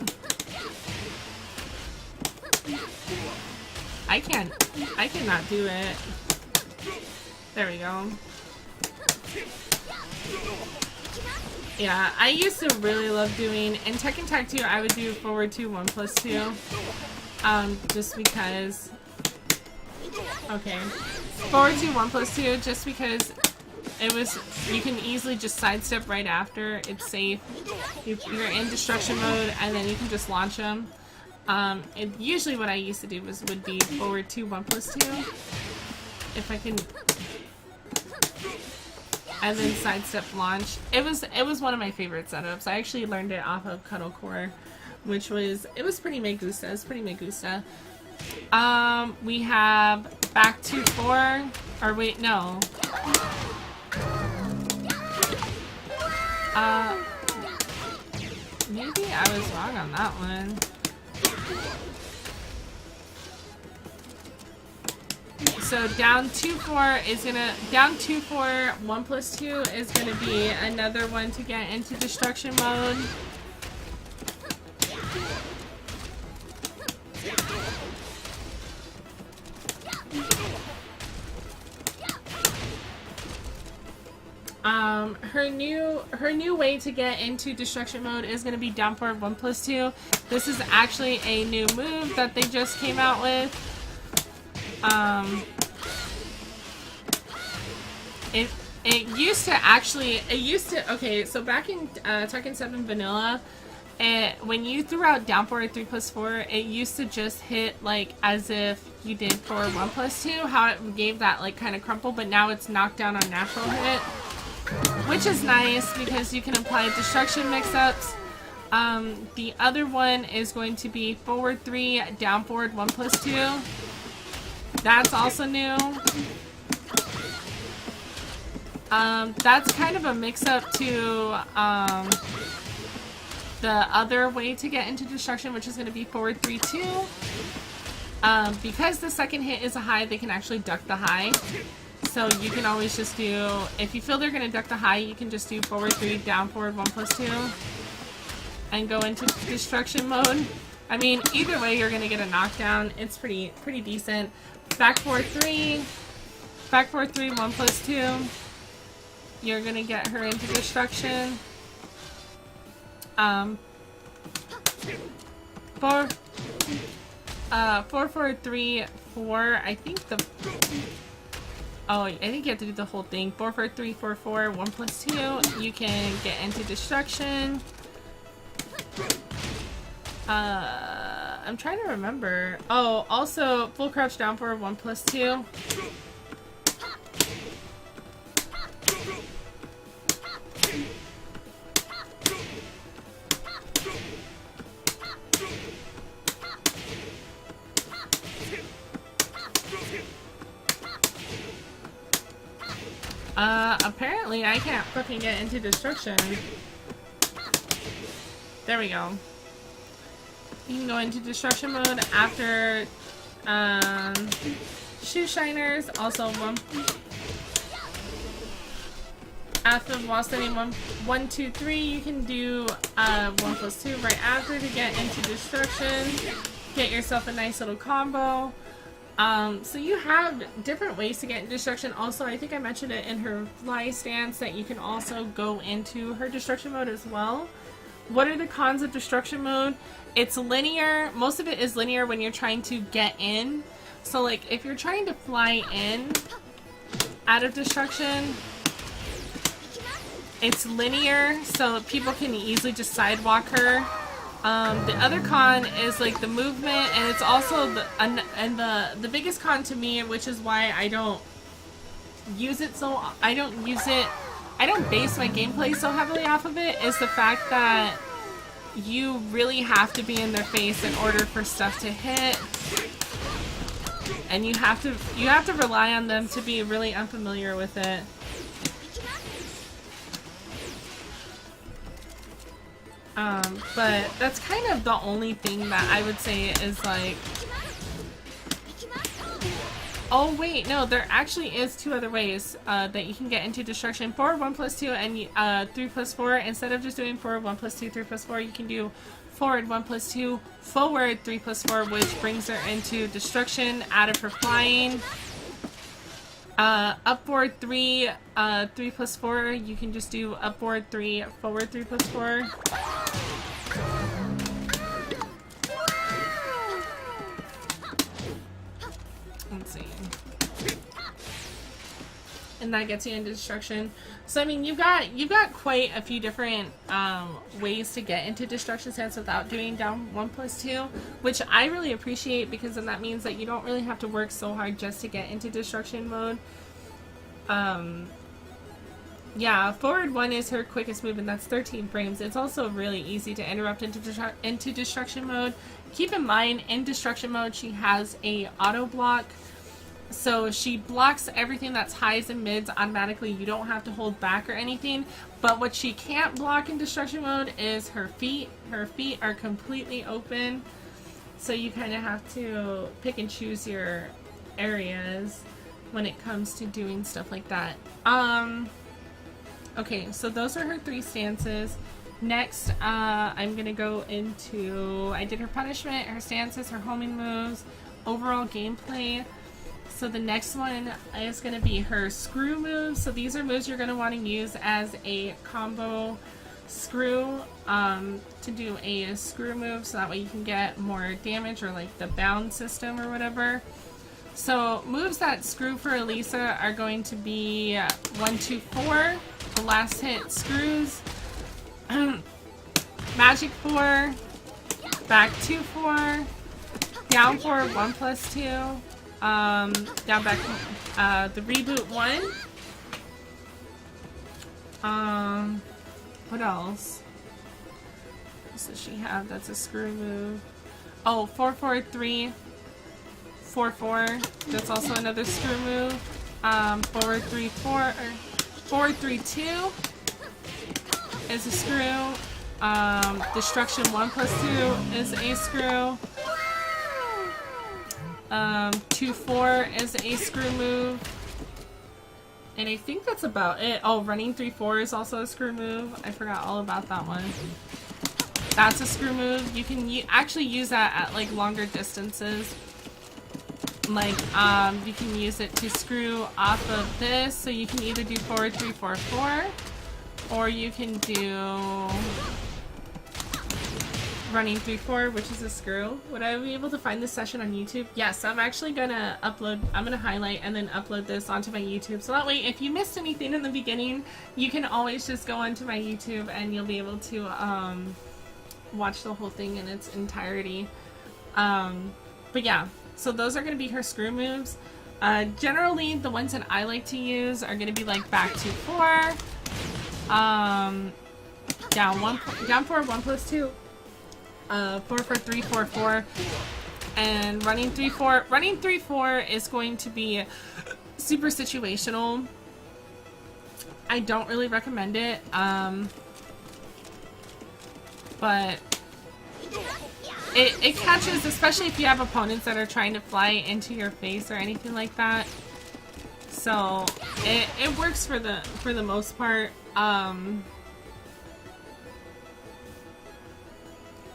I cannot do it. There we go. Yeah, I used to really love doing, in Tekken Tag 2 I would do forward 2, 1+2. Just because, okay, forward 2, 1+2, just because it was, you can easily just sidestep right after, it's safe. You're in destruction mode and then you can just launch them. Usually what I used to do would be forward 2, 1+2. If I can, and then sidestep launch. It was one of my favorite setups. I actually learned it off of Cuddlecore, which was, it was pretty me gusta. It's pretty me gusta. We have back 2-4, or wait, no. Maybe I was wrong on that one. So down 2-4 is gonna, down 2-4, 1+2 is gonna be another one to get into destruction mode. Her new way to get into destruction mode is going to be down forward 1+2. This is actually a new move that they just came out with. It used to okay, so back in Tekken 7 Vanilla, when you threw out down forward 3+4, it used to just hit like as if you did forward 1+2, how it gave that like kind of crumple, but now it's knocked down on natural hit, which is nice because you can apply destruction mix-ups. The other one is going to be forward 3, down forward 1+2. That's also new. That's kind of a mix-up to the other way to get into destruction, which is going to be forward 3-2. Because the second hit is a high, they can actually duck the high. So you can always just do, if you feel they're going to duck the high, you can just do forward 3, down forward 1+2, and go into destruction mode. I mean, either way, you're going to get a knockdown. It's pretty decent. Back forward 3, 1+2. You're going to get her into destruction. 4, 4, 3, 4. I think the... Oh, I think you have to do the whole thing. 4, 3, 4, 1+2. You can get into destruction. I'm trying to remember. Oh, also full crouch down for 1+2. Apparently I can't fucking get into destruction. There we go. You can go into destruction mode after shoe shiners. Also after while setting 1, 2, 3, you can do 1+2 right after to get into destruction. Get yourself a nice little combo. So you have different ways to get in destruction. Also, I think I mentioned it in her fly stance that you can also go into her destruction mode as well. What are the cons of destruction mode? It's linear. Most of it is linear when you're trying to get in. So like if you're trying to fly in out of destruction, it's linear, so people can easily just sidewalk her. The other con is like the movement, and it's also the biggest con to me, which is why I don't use it I don't base my gameplay so heavily off of it, is the fact that you really have to be in their face in order for stuff to hit, and you have to rely on them to be really unfamiliar with it. But that's kind of the only thing that I would say is like... Oh wait, no, there actually is 2 other ways that you can get into destruction. Forward 1+2 and 3+4. Instead of just doing forward 1+2, 3+4, you can do forward 1+2, forward 3+4, which brings her into destruction out of her flying. Upward 3, 3+4, you can just do upward 3, forward 3+4. Let's see. And that gets you into destruction. So I mean, you've got quite a few different ways to get into destruction stance without doing down 1+2, which I really appreciate, because then that means that you don't really have to work so hard just to get into destruction mode. Yeah, forward 1 is her quickest move, and that's 13 frames. It's also really easy to interrupt into destruction mode. Keep in mind, in destruction mode, she has a auto block. So she blocks everything that's highs and mids automatically. You don't have to hold back or anything. But what she can't block in destruction mode is her feet. Her feet are completely open. So you kind of have to pick and choose your areas when it comes to doing stuff like that. Okay, so those are her 3 stances. Next, I'm going to go into... I did her punishment, her stances, her homing moves, overall gameplay. So the next one is going to be her screw moves. So these are moves you're going to want to use as a combo screw to do a screw move, so that way you can get more damage, or like the bound system or whatever. So moves that screw for Alisa are going to be 1, 2, 4. The last hit screws. Magic 4. Back 2, 4. Down 4, 1 plus 2. Down back, the reboot 1. What else? What does she have? That's a screw move. Oh, 4, 4, 3. 4, 4. That's also another screw move. 4, 3, 4. Or 4, 3, 2 is a screw. Destruction 1 plus 2 is a screw. 2, 4 is a screw move. And I think that's about it. Oh, running 3, 4 is also a screw move. I forgot all about that one. That's a screw move. You can actually use that at like longer distances. Like, you can use it to screw off of this. So you can either do forward 3, 4, 4. Or you can do running 3, 4, which is a screw. Would I be able to find this session on YouTube? Yes, I'm actually gonna upload, I'm gonna highlight and then upload this onto my YouTube. So that way, if you missed anything in the beginning, you can always just go onto my YouTube and you'll be able to watch the whole thing in its entirety. But yeah, so those are gonna be her screw moves. Generally, the ones that I like to use are gonna be like back 2, 4, down 4, 1 plus 2. 4, 4, 3, 4, 4, and running 3, 4. Running 3, 4 is going to be super situational. I don't really recommend it, but it catches, especially if you have opponents that are trying to fly into your face or anything like that. So it works for the most part.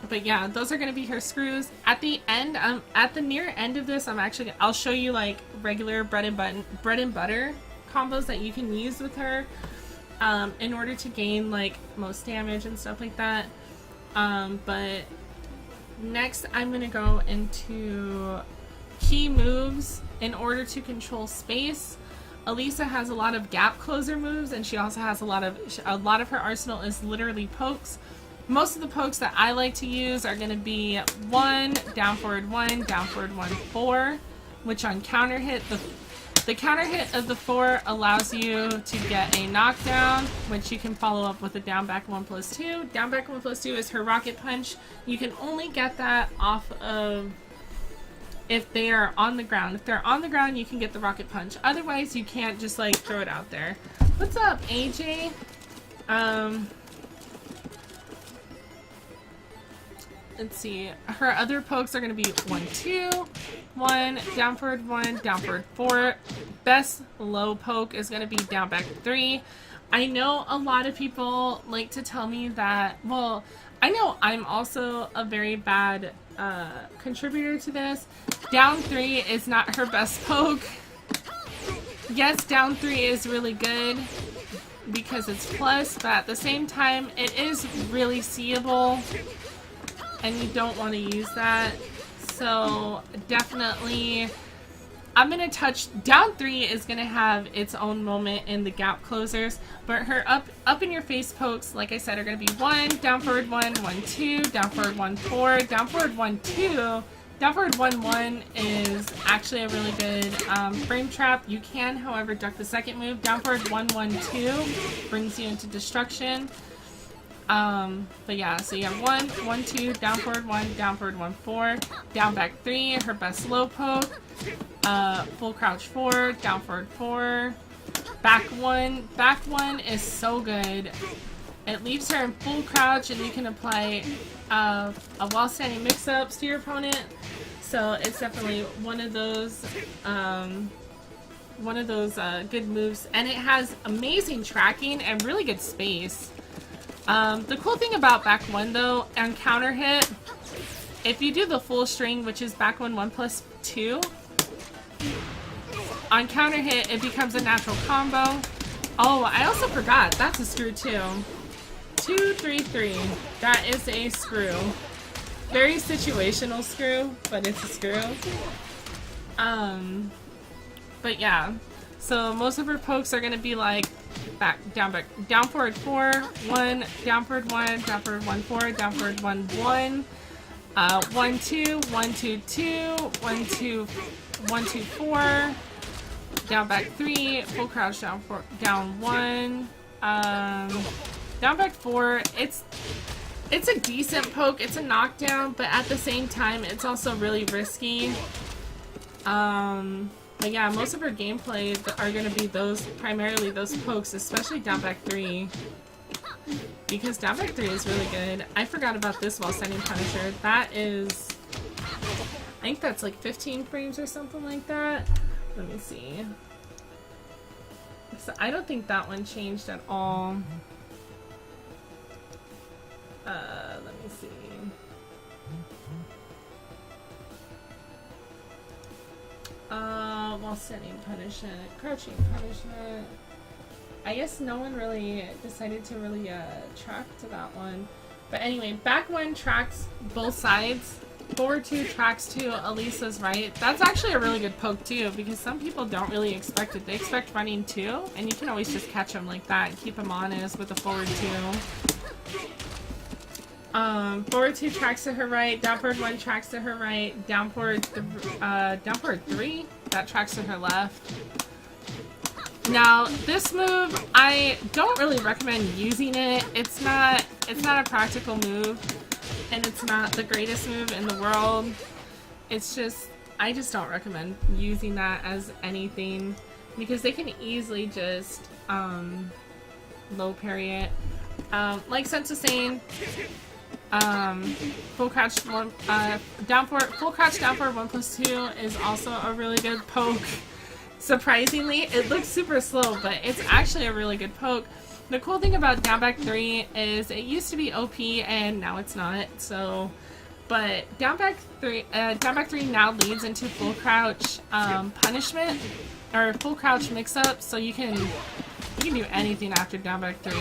But yeah, those are going to be her screws. At the end, at the near end of this, I'll show you like regular bread and butter combos that you can use with her in order to gain like most damage and stuff like that. But next, I'm going to go into key moves in order to control space. Alisa has a lot of gap closer moves, and she also has a lot of her arsenal is literally pokes. Most of the pokes that I like to use are going to be 1, down forward 1, down forward 1, 4, which on counter hit, the counter hit of the 4 allows you to get a knockdown, which you can follow up with a down back 1 plus 2. Down back 1 plus 2 is her rocket punch. You can only get that off of if they are on the ground. If they're on the ground, you can get the rocket punch. Otherwise, you can't just like throw it out there. What's up, AJ? Let's see. Her other pokes are going to be 1, 2, 1, down forward 1, down forward 4. Best low poke is going to be down back 3. I know a lot of people like to tell me that, well, I know I'm also a very bad contributor to this. Down 3 is not her best poke. Yes, down 3 is really good because it's plus, but at the same time, it is really seeable. And you don't want to use that. So definitely, I'm going to touch, down 3 is going to have its own moment in the gap closers, but her up in your face pokes, like I said, are going to be 1, down forward 1, 1, 2, down forward 1, 4, down forward 1, 2, Down forward 1-1 is actually a really good frame trap. You can, however, duck the second move. Down forward 1-1-2 brings you into destruction. But yeah, so you have 1-1-2, down forward 1, down forward 1-4, down back 3, her best low poke, full crouch 4, down forward 4, back 1. Back 1 is so good. It leaves her in full crouch, and you can apply a while standing mix-ups to your opponent. So it's definitely one of those good moves, and it has amazing tracking and really good space. The cool thing about back 1 though, on counter hit, if you do the full string, which is back 1+2, on counter hit it becomes a natural combo. Oh, I also forgot, that's a screw too. 2-3-3. That is a screw. Very situational screw, but it's a screw. But yeah. So most of her pokes are gonna be like down forward 4, 1, down forward 1, down forward 1, 4, down forward 1, 1, 1, 2, 1, 2, 2, 1, 2, 1, 2, 4, down back 3, full crouch down 4, down 1, down back 4. It's a decent poke, it's a knockdown, but at the same time it's also really risky. But yeah, most of her gameplay are going to be primarily those pokes, especially down back 3. Because down back 3 is really good. I forgot about this while standing Punisher. That is, I think that's like 15 frames or something like that. Let me see. So I don't think that one changed at all. Let me see. While standing punishment, crouching punishment. I guess no one really decided to really track to that one. But anyway, back 1 tracks both sides. Forward 2 tracks to Alisa's right. That's actually a really good poke too, because some people don't really expect it. They expect running 2, and you can always just catch them like that and keep them honest with a forward 2. Forward 2 tracks to her right, down forward 1 tracks to her right, down forward 3, that tracks to her left. Now, this move, I don't really recommend using it. It's not a practical move, and it's not the greatest move in the world. It's just, I just don't recommend using that as anything, because they can easily just, low parry it. Like Sense was saying, full crouch down forward 1+2 is also a really good poke. Surprisingly, it looks super slow, but it's actually a really good poke. The cool thing about down back 3 is it used to be OP and now it's not. So, but down back 3 now leads into full crouch punishment, or full crouch mix up, so you can do anything after down back 3.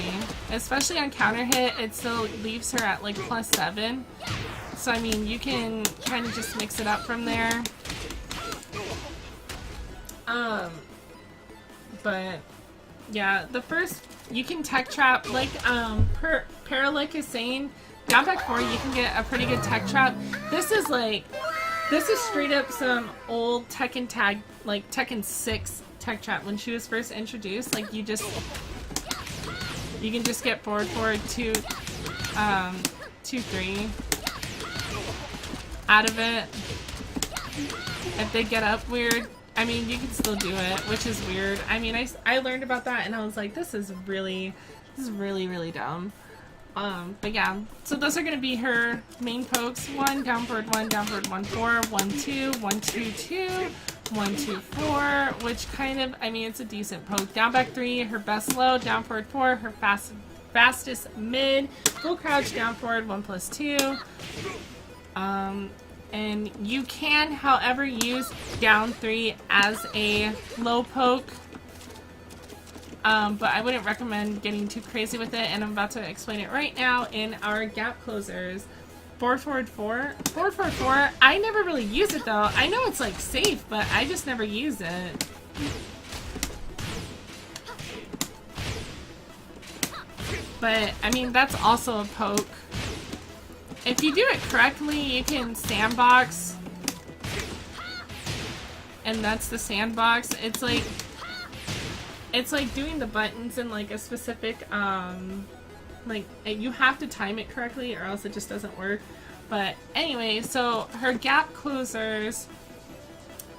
Especially on counter hit, it still leaves her at like +7. So I mean, you can kind of just mix it up from there. But yeah, the first, you can tech trap, like Paralic is saying, down back 4 you can get a pretty good tech trap. This is straight up some old Tekken tag, like Tekken 6 tech trap when she was first introduced. Like you can just get forward 2, 2, 3 out of it. If they get up weird, I mean, you can still do it, which is weird. I mean, I learned about that and I was like, this is really dumb. But yeah, so those are gonna be her main pokes. 1, down forward 1, down forward 1, 4, 1, 2, 1, 2, 2, 1, 2, 4, which kind of, I mean, it's a decent poke. Down back 3, her best low, down forward 4, her fastest mid, full crouch, down forward 1+2. And you can, however, use down 3 as a low poke. But I wouldn't recommend getting too crazy with it, and I'm about to explain it right now in our gap closers. Forward 4. I never really use it though. I know it's like safe, but I just never use it. But I mean, that's also a poke. If you do it correctly, you can sandbox and that's the sandbox. It's like doing the buttons in like a specific, like you have to time it correctly or else it just doesn't work. But anyway, so her gap closers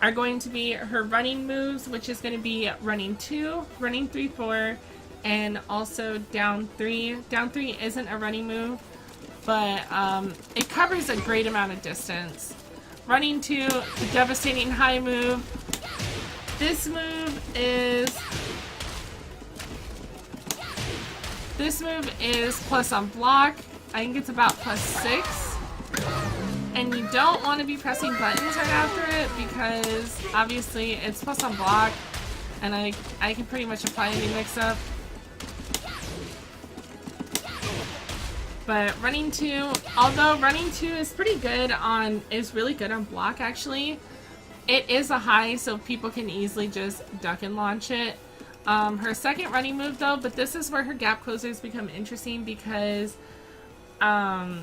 are going to be her running moves, which is going to be running 2, running 3, 4, and also down 3. Down 3 isn't a running move, but it covers a great amount of distance. Running 2, the devastating high move. This move is plus on block. I think it's about plus 6. And you don't want to be pressing buttons right after it because obviously it's plus on block and I can pretty much apply any mix-up. But running 2, although running 2 is really good on block actually, it is a high so people can easily just duck and launch it. Her second running move though, but this is where her gap closers become interesting because her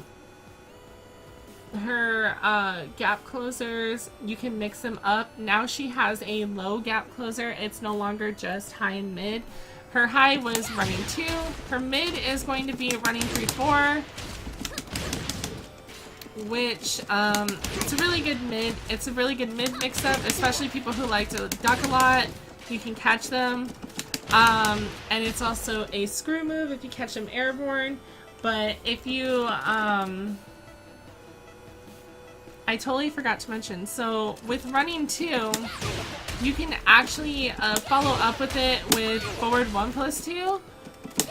gap closers, you can mix them up. Now she has a low gap closer. It's no longer just high and mid. Her high was running 2. Her mid is going to be running 3, 4. Which, it's a really good mid. It's a really good mid mix-up, especially people who like to duck a lot. You can catch them. And it's also a screw move if you catch them airborne. But if you, I totally forgot to mention, so with running 2, you can actually follow up with it with forward 1+2,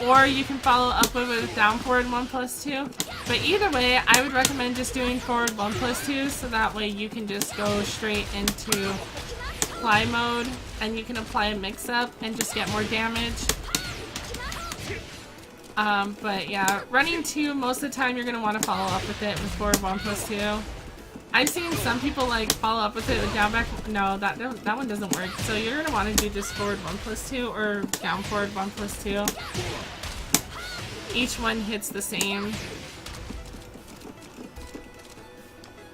or you can follow up with it with down forward 1+2. But either way, I would recommend just doing forward 1+2, so that way you can just go straight into apply mode, and you can apply a mix-up and just get more damage. But yeah, running 2, most of the time you're going to want to follow up with it with forward 1+2. I've seen some people like follow up with it with down back. No, that one doesn't work. So you're gonna want to do just forward 1+2 or down forward 1+2. Each one hits the same.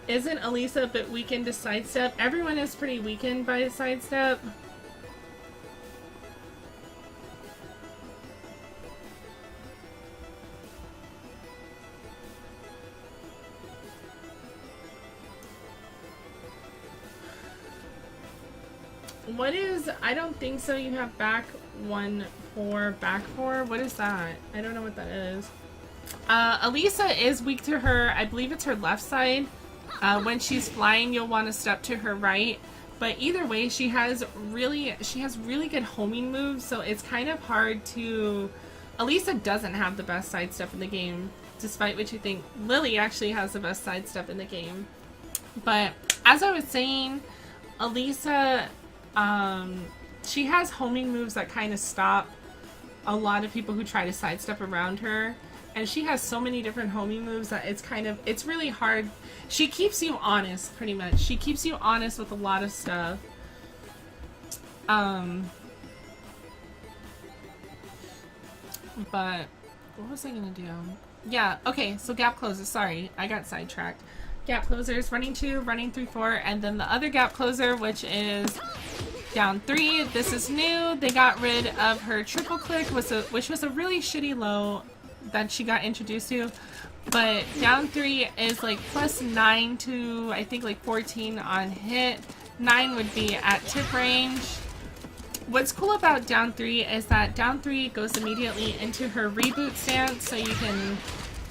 Isn't Alisa a bit weakened to sidestep? Everyone is pretty weakened by sidestep. What is, I don't think so, you have back 1, 4, back 4. What is that? I don't know what that is. Alisa is weak to her, I believe it's her left side. When she's flying, you'll want to step to her right. But either way, she has really good homing moves, so it's kind of hard to... Alisa doesn't have the best sidestep in the game, despite what you think. Lily actually has the best sidestep in the game. But as I was saying, Alisa... she has homing moves that kind of stop a lot of people who try to sidestep around her, and she has so many different homing moves that it's really hard. She keeps you honest, pretty much. She keeps you honest with a lot of stuff. But what was I gonna do? Yeah, okay, so gap closers, sorry, I got sidetracked. Gap closers, running 2, running 3, 4, and then the other gap closer, which is down 3. This is new. They got rid of her triple click, which was a really shitty low that she got introduced to. But down 3 is like plus 9 to, I think, like 14 on hit. 9 would be at tip range. What's cool about down 3 is that down 3 goes immediately into her reboot stance, so you can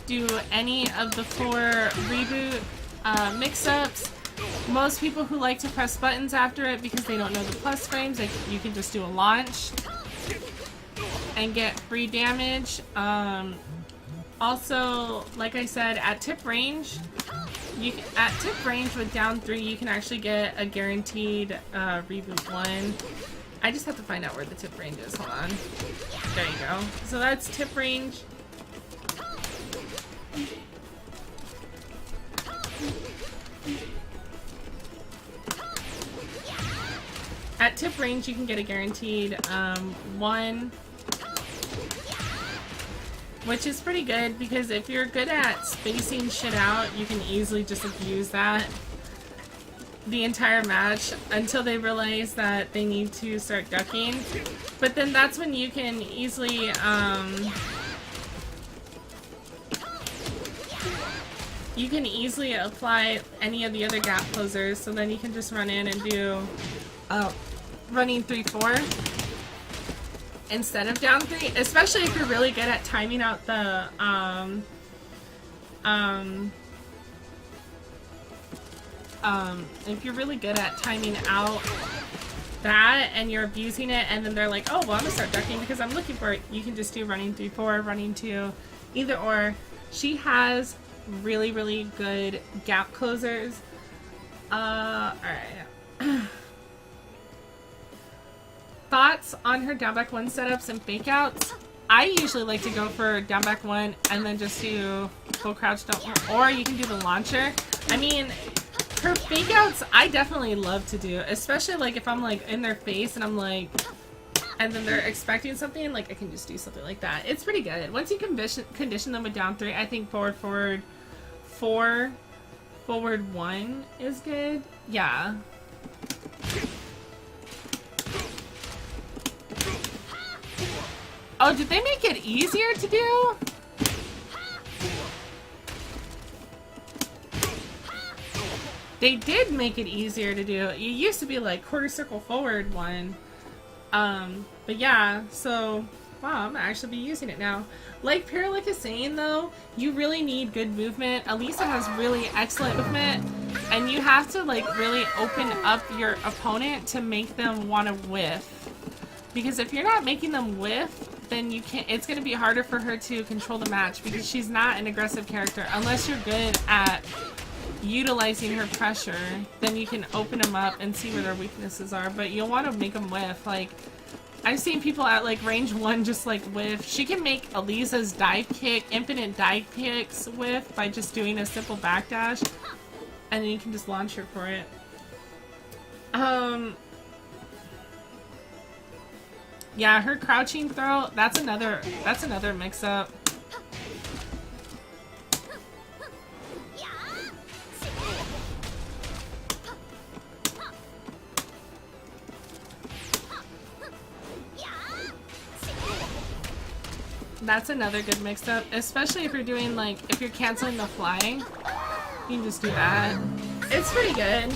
do any of the 4 reboot mix-ups. Most people who like to press buttons after it because they don't know the plus frames, like, you can just do a launch and get free damage. Also, like I said, at tip range with down 3, you can actually get a guaranteed reboot 1. I just have to find out where the tip range is. Hold on. There you go. So that's tip range. At tip range, you can get a guaranteed 1, which is pretty good because if you're good at spacing shit out, you can easily just abuse that. the entire match until they realize that they need to start ducking. But then that's when you can easily apply any of the other gap closers, so then you can just run in and do running 3-4 instead of down 3, especially if you're really good at timing out the if you're really good at timing out that and you're abusing it, and then they're like, oh, well, I'm gonna start ducking because I'm looking for it, you can just do running 3-4, running 2, either or. She has really, really good gap closers. Alright. Thoughts on her down back 1 setups and fake outs? I usually like to go for down back 1 and then just do full crouch don't, or you can do the launcher. I mean, her fake outs I definitely love to do, especially like if I'm like in their face and I'm like, and then they're expecting something, like I can just do something like that. It's pretty good. Once you condition them with down 3, I think forward 4, forward 1 is good. Yeah. Oh, did they make it easier to do? They did make it easier to do. It used to be like quarter circle forward 1. But yeah, so wow, I'm gonna actually be using it now. Like Paralic is saying though, you really need good movement. Alisa has really excellent movement, and you have to like really open up your opponent to make them want to whiff. Because if you're not making them whiff, then you can't. It's gonna be harder for her to control the match because she's not an aggressive character. Unless you're good at utilizing her pressure, then you can open them up and see where their weaknesses are. But you'll want to make them whiff. Like, I've seen people at like range 1 just like whiff. She can make Alisa's dive kick, infinite dive kicks whiff by just doing a simple backdash, and then you can just launch her for it. Yeah, her crouching throw, that's another mix-up. That's another good mix-up, especially if you're doing like, if you're canceling the flying, you can just do that. It's pretty good.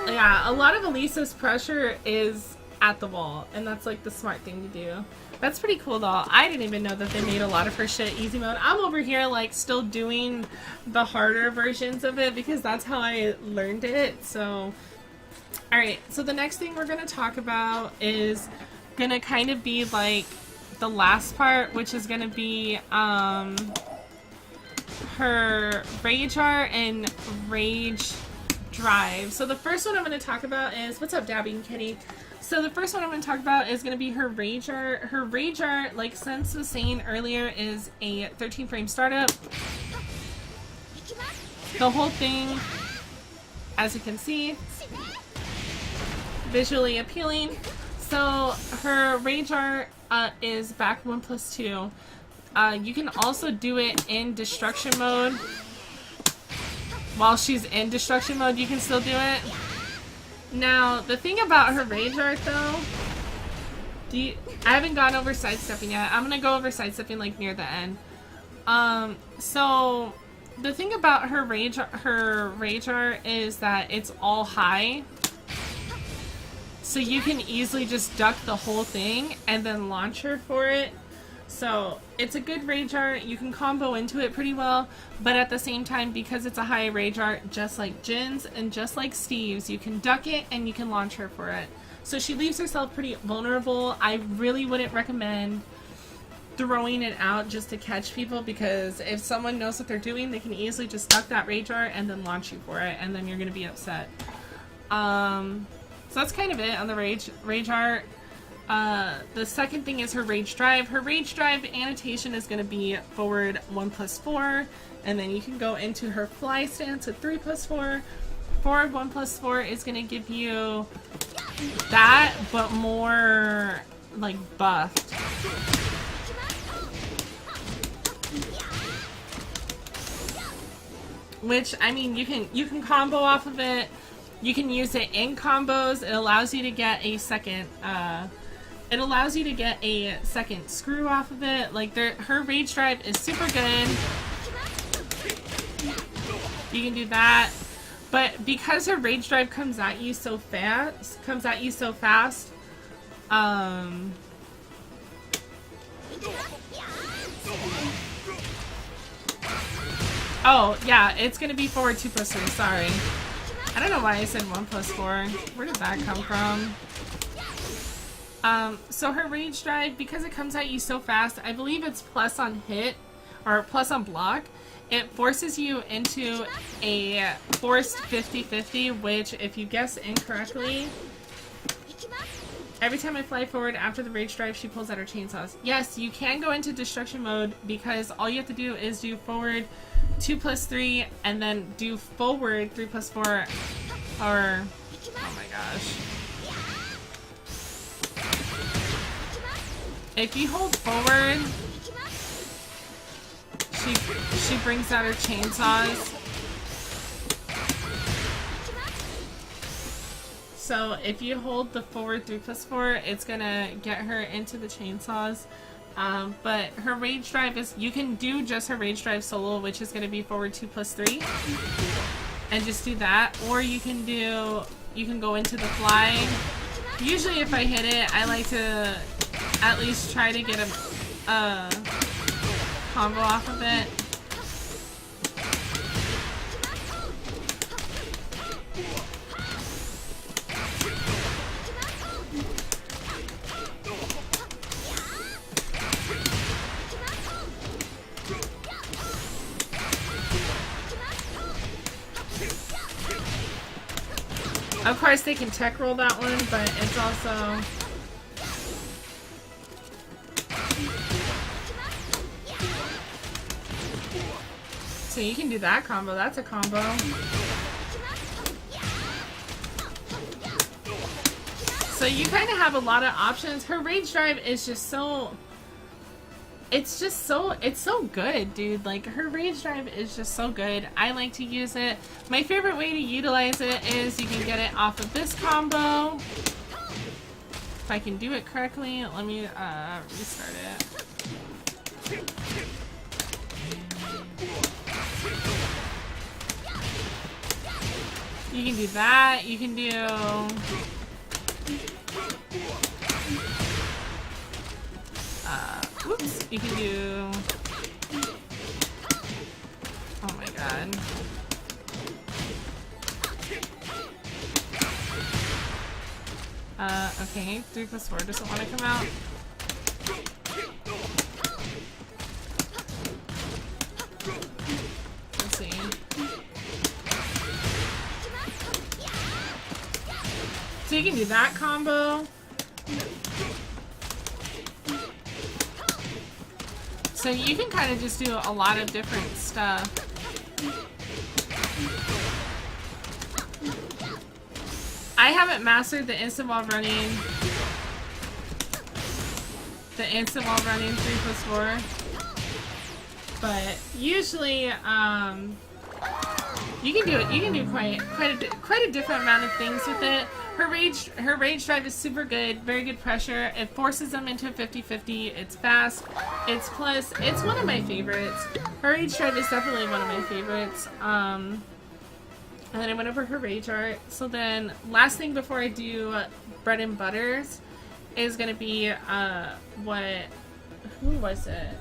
Yeah, a lot of Alisa's pressure is at the wall, and that's like the smart thing to do. That's pretty cool though. I didn't even know that they made a lot of her shit easy mode. I'm over here like still doing the harder versions of it because that's how I learned it. So alright, so the next thing we're gonna talk about is gonna kind of be like the last part, which is gonna be her Rage Art and Rage Drive. So the first one I'm gonna talk about is, what's up Dabbing Kitty? So the first one I'm going to talk about is going to be her Rage Art. Her Rage Art, like Sense was saying earlier, is a 13 frame startup. The whole thing, as you can see, visually appealing. So her Rage Art is back 1+2. You can also do it in destruction mode. While she's in destruction mode, you can still do it. Now, the thing about her Rage Art, though, I haven't gone over sidestepping yet. I'm gonna go over sidestepping, like, near the end. So, the thing about her Rage Art is that it's all high. So you can easily just duck the whole thing and then launch her for it. So it's a good Rage Art. You can combo into it pretty well, but at the same time, because it's a high Rage Art, just like Jin's and just like Steve's, you can duck it and you can launch her for it. So she leaves herself pretty vulnerable. I really wouldn't recommend throwing it out just to catch people, because if someone knows what they're doing, they can easily just duck that Rage Art and then launch you for it, and then you're going to be upset. So that's kind of it on the Rage Art. The second thing is her Rage Drive. Her Rage Drive annotation is going to be forward 1+4, and then you can go into her fly stance with 3+4. Forward 1+4 is going to give you that, but more like buffed. Which, I mean, you can combo off of it. You can use it in combos. It allows you to get a second, screw off of it. Like, her rage drive is super good. You can do that. But because her rage drive comes at you so fast, oh, yeah, it's gonna be forward 2+3, sorry. I don't know why I said 1+4. Where did that come from? So her rage drive, because it comes at you so fast, I believe it's plus on hit, or plus on block, it forces you into a forced 50-50, which, if you guess incorrectly, every time I fly forward after the rage drive, she pulls out her chainsaws. Yes, you can go into destruction mode, because all you have to do is do forward 2+3, and then do forward 3+4, or, oh my gosh. If you hold forward, she brings out her chainsaws. So if you hold the forward 3+4, it's gonna get her into the chainsaws. But her rage drive is, you can do just her rage drive solo, which is gonna be forward 2+3, and just do that. Or you can go into the fly. Usually if I hit it, I like to at least try to get a combo off of it. Of course they can tech roll that one, but it's also... So you can do that combo, that's a combo. So you kind of have a lot of options. Her rage drive is just so... it's so good, dude. Like, her rage drive is just so good. I like to use it. My favorite way to utilize it is you can get it off of this combo. If I can do it correctly, let me restart it. You can do that. You can do... whoops. You can do... oh my god. Okay. 3+4 doesn't want to come out. Let's see. So you can do that combo. So you can kind of just do a lot of different stuff. I haven't mastered the instant wall running. The instant wall running 3+4. But usually, you can do it. You can do quite a different amount of things with it. Her rage drive is super good, very good pressure. It forces them into a 50-50. It's fast. It's plus. It's one of my favorites. Her rage drive is definitely one of my favorites. And then I went over her rage art. So then, last thing before I do bread and butters is gonna be who was it?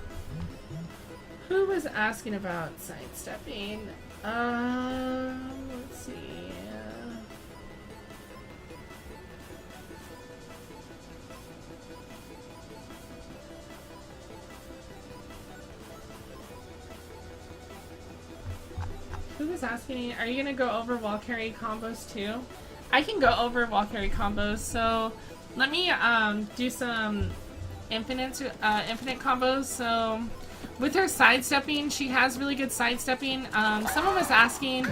Who was asking about sidestepping? Let's see. Who was asking me, are you gonna go over wall carry combos too? I can go over wall carry combos, so let me do some infinite combos. So with her sidestepping, she has really good sidestepping. Someone was asking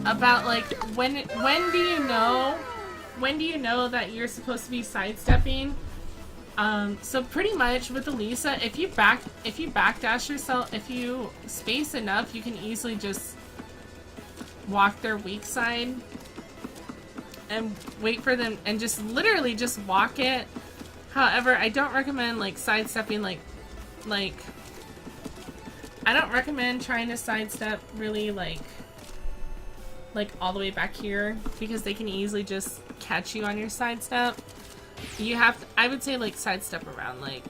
about like when do you know that you're supposed to be sidestepping? So pretty much with Alisa, if you backdash yourself, if you space enough, you can easily just walk their weak side. and wait for them and just literally just walk it. However, I don't recommend like sidestepping like I don't recommend trying to sidestep really like all the way back here because they can easily just catch you on your sidestep. You have to, I would say like sidestep around like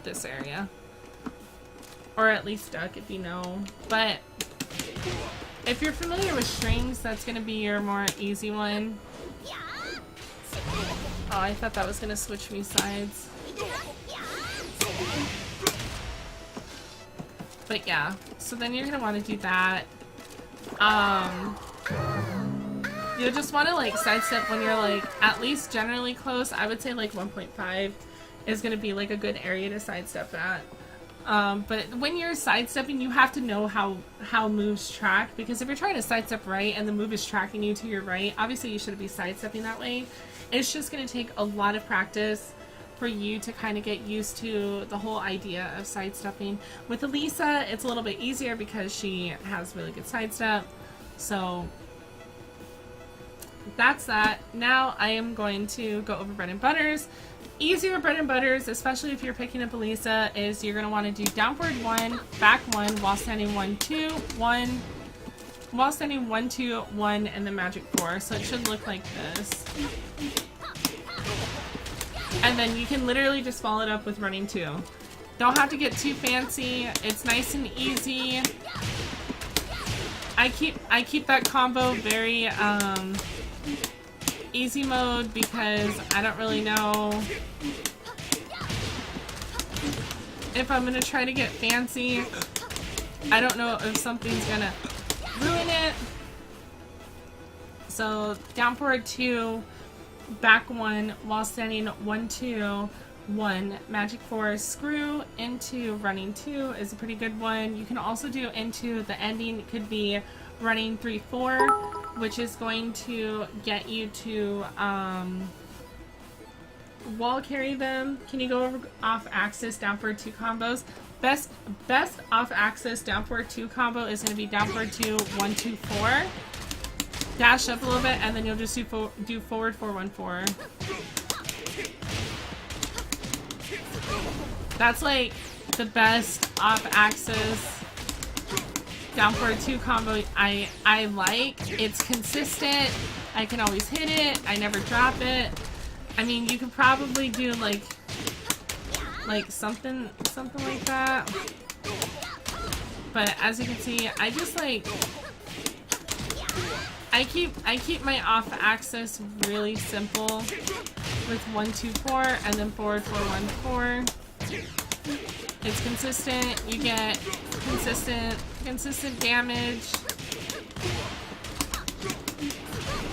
this area. Or at least duck if you know. But if you're familiar with strings, that's gonna be your more easy one. Oh, I thought that was gonna switch me sides. But yeah, so then you're gonna want to do that. You'll just want to like sidestep when you're like at least generally close. I would say like 1.5 is gonna be like a good area to sidestep at. But when you're sidestepping, you have to know how moves track, because if you're trying to sidestep right and the move is tracking you to your right, obviously you shouldn't be sidestepping that way. It's just going to take a lot of practice for you to kind of get used to the whole idea of sidestepping. With Alisa, it's a little bit easier because she has really good sidestep. So that's that. Now I am going to go over bread and butters. Easier bread and butters, especially if you're picking up Alisa, is you're going to want to do down forward 1, back 1, while standing 1, 2, 1, while standing 1, 2, 1, and the magic 4. So it should look like this. And then you can literally just follow it up with running 2. Don't have to get too fancy. It's nice and easy. I keep that combo very easy mode because I don't really know if I'm gonna try to get fancy. I don't know if something's gonna ruin it. So down forward 2, back 1, while standing 1, 2, 1, magic 4, screw into running 2 is a pretty good one. You can also do into the ending. It could be running 3, 4, which is going to get you to wall carry them. Can you go over off axis down forward 2 combos? Best off axis down forward 2 combo is going to be down forward 2, 1, 2, 4. Dash up a little bit, and then you'll just do forward 4, 1, 4. That's like the best off axis down forward 2 combo I like. It's consistent. I can always hit it. I never drop it. I mean, you could probably do like something like that. But as you can see, I just like I keep my off axis really simple with 1, 2, 4 and then forward 4, 1, 4. It's consistent. You get consistent damage.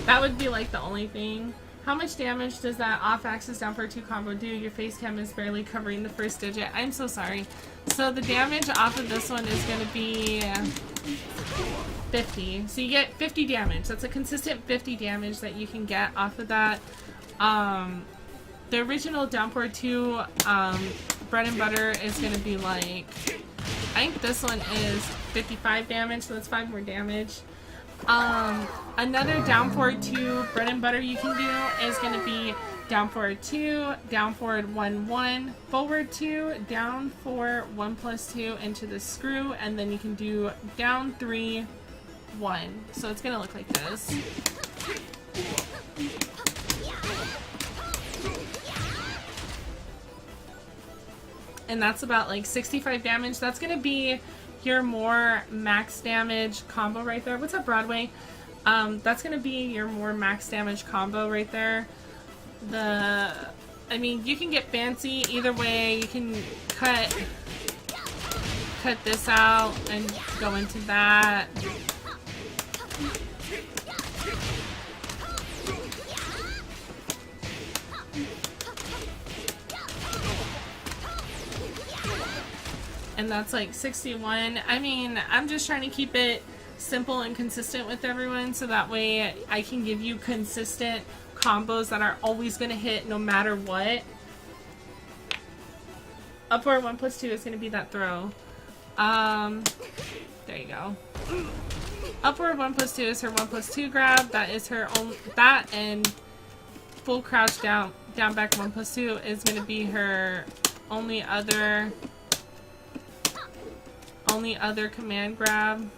That would be like the only thing. How much damage does that off-axis down forward 2 combo do? Your face cam is barely covering the first digit. I'm so sorry. So the damage off of this one is going to be 50. So you get 50 damage. That's a consistent 50 damage that you can get off of that. The original down forward 2 bread and butter is going to be like, I think this one is 55 damage, so that's 5 more damage. Another down forward 2 bread and butter you can do is going to be down forward 2, down forward 1, 1, forward 2, down 4, 1 plus 2 into the screw, and then you can do down 3, 1. So it's going to look like this. And that's about like 65 damage. That's going to be your more max damage combo right there. What's up, Broadway? That's going to be your more max damage combo right there. I mean, you can get fancy either way. You can cut this out and go into that. And that's like 61. I mean, I'm just trying to keep it simple and consistent with everyone so that way I can give you consistent combos that are always going to hit no matter what. Upward 1 plus 2 is going to be that throw. There you go. Upward 1 plus 2 is her 1 plus 2 grab. That is her own, that and full crouch down back 1+2 is going to be her only other command grab.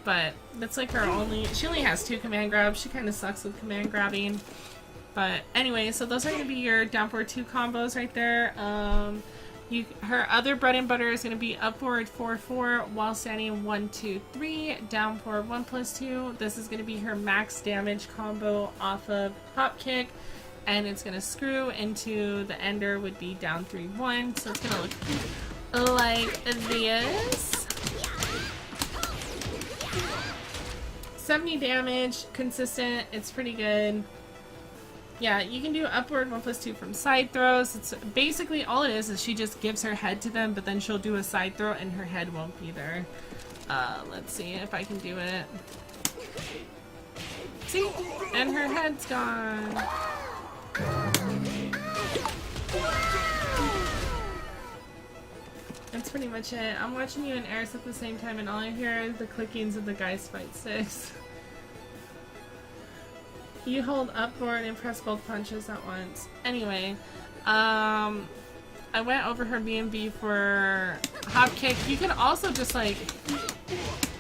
But that's like her only, she only has 2 command grabs. She kind of sucks with command grabbing. But anyway, so those are going to be your down forward 2 combos right there. Her other bread and butter is going to be up forward 4-4, while standing 1-2-3, down forward 1+2. This is going to be her max damage combo off of hop kick, and it's going to screw into the ender would be down 3-1. So it's going to look like this. 70 damage, consistent. It's pretty good. Yeah, you can do upward 1+2 from side throws. It's basically all it is she just gives her head to them, but then she'll do a side throw and her head won't be there. Let's see if I can do it. See? And her head's gone. That's pretty much it. I'm watching you and Eris at the same time and all I hear is the clickings of the Geist Fight 6. You hold up forward and press both punches at once. Anyway, I went over her B&B for hop kick. You can also just like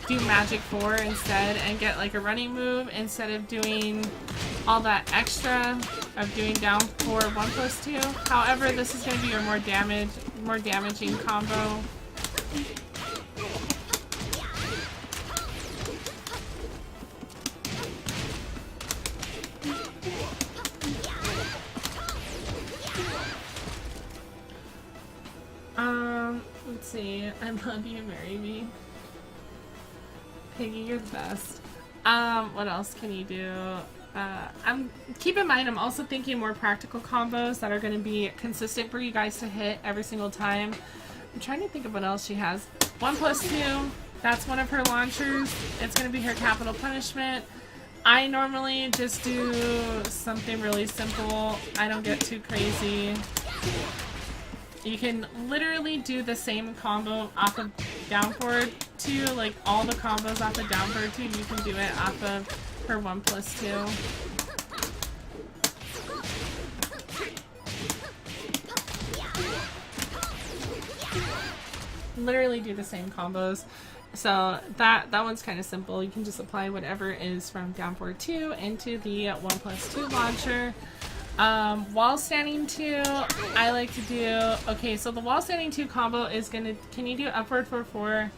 do magic 4 instead and get like a running move instead of doing all that extra of doing down forward 1+2. However, this is going to be your more damaging combo. Let's see. I love you, marry me. Piggy, you're the best. What else can you do? Keep in mind, I'm also thinking more practical combos that are going to be consistent for you guys to hit every single time. I'm trying to think of what else she has. 1+2, that's one of her launchers. It's going to be her capital punishment. I normally just do something really simple. I don't get too crazy. You can literally do the same combo off of down forward 2, like all the combos off of down forward 2, you can do it off of her 1+2. Literally do the same combos. So that one's kind of simple. You can just apply whatever is from down forward 2 into the 1+2 launcher. Wall standing 2, I like to do, okay, so the wall standing 2 combo is gonna, can you do upward 4-4,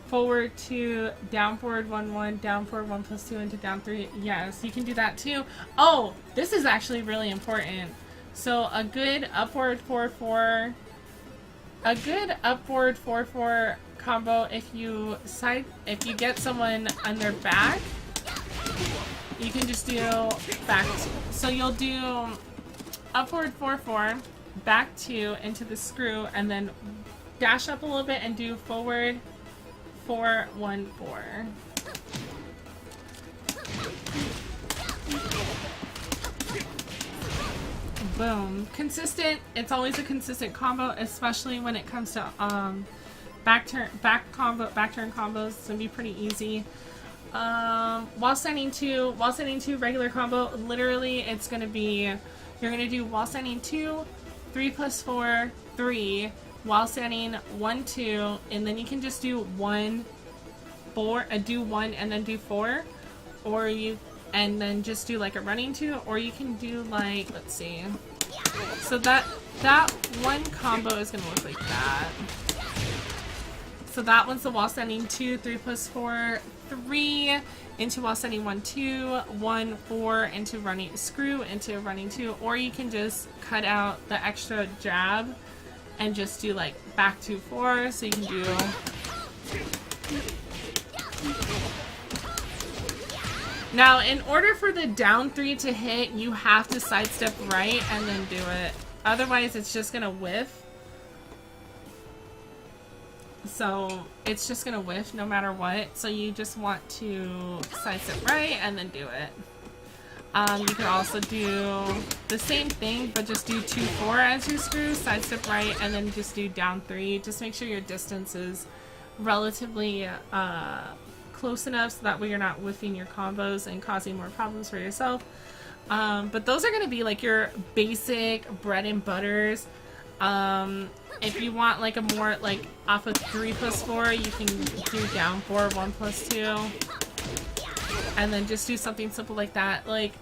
forward 2, down forward 1-1, down forward 1+2 into down 3? Yes, you can do that too. Oh, this is actually really important. So a good upward 4-4, combo, if you get someone on their back, you can just do back 2. So you'll do upward 4-4, back 2 into the screw, and then dash up a little bit and do forward 4-1-4. Boom. Consistent. It's always a consistent combo, especially when it comes to back turn combos. It's gonna be pretty easy. Wall standing 2 regular combo, literally it's gonna be, you're gonna do wall standing 2, 3+4, 3, wall standing 1-2, and then you can just do 1, 4, do 1 and then do 4, or you, and then just do like a running 2, or you can do like, let's see, so that one combo is gonna look like that. So that one's the wall standing 2, 3+4, 3 into wall standing 1-2, 1-4 into running screw into running 2, or you can just cut out the extra jab and just do like back 2-4. So you can do now. In order for the down 3 to hit, you have to sidestep right and then do it. Otherwise, it's just gonna whiff. So it's just gonna whiff no matter what. So you just want to sidestep right and then do it. You can also do the same thing, but just do 2-4 as your screw, sidestep right, and then just do down 3. Just make sure your distance is relatively close enough so that way you're not whiffing your combos and causing more problems for yourself. But those are going to be like your basic bread and butters. If you want like a more like off of 3+4, you can do down 4, 1+2. And then just do something simple like that. Like,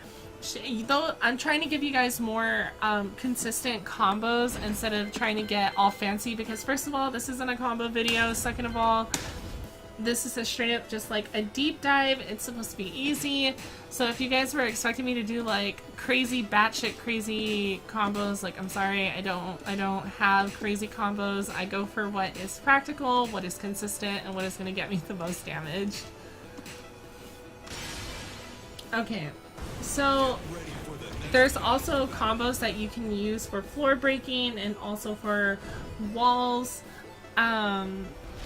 though I'm trying to give you guys more consistent combos instead of trying to get all fancy, because first of all, this isn't a combo video. Second of all, this is a straight up just like a deep dive. It's supposed to be easy. So if you guys were expecting me to do like crazy batshit crazy combos, like I'm sorry, I don't have crazy combos. I go for what is practical, what is consistent, and what is going to get me the most damage. Okay, so there's also combos that you can use for floor breaking and also for walls.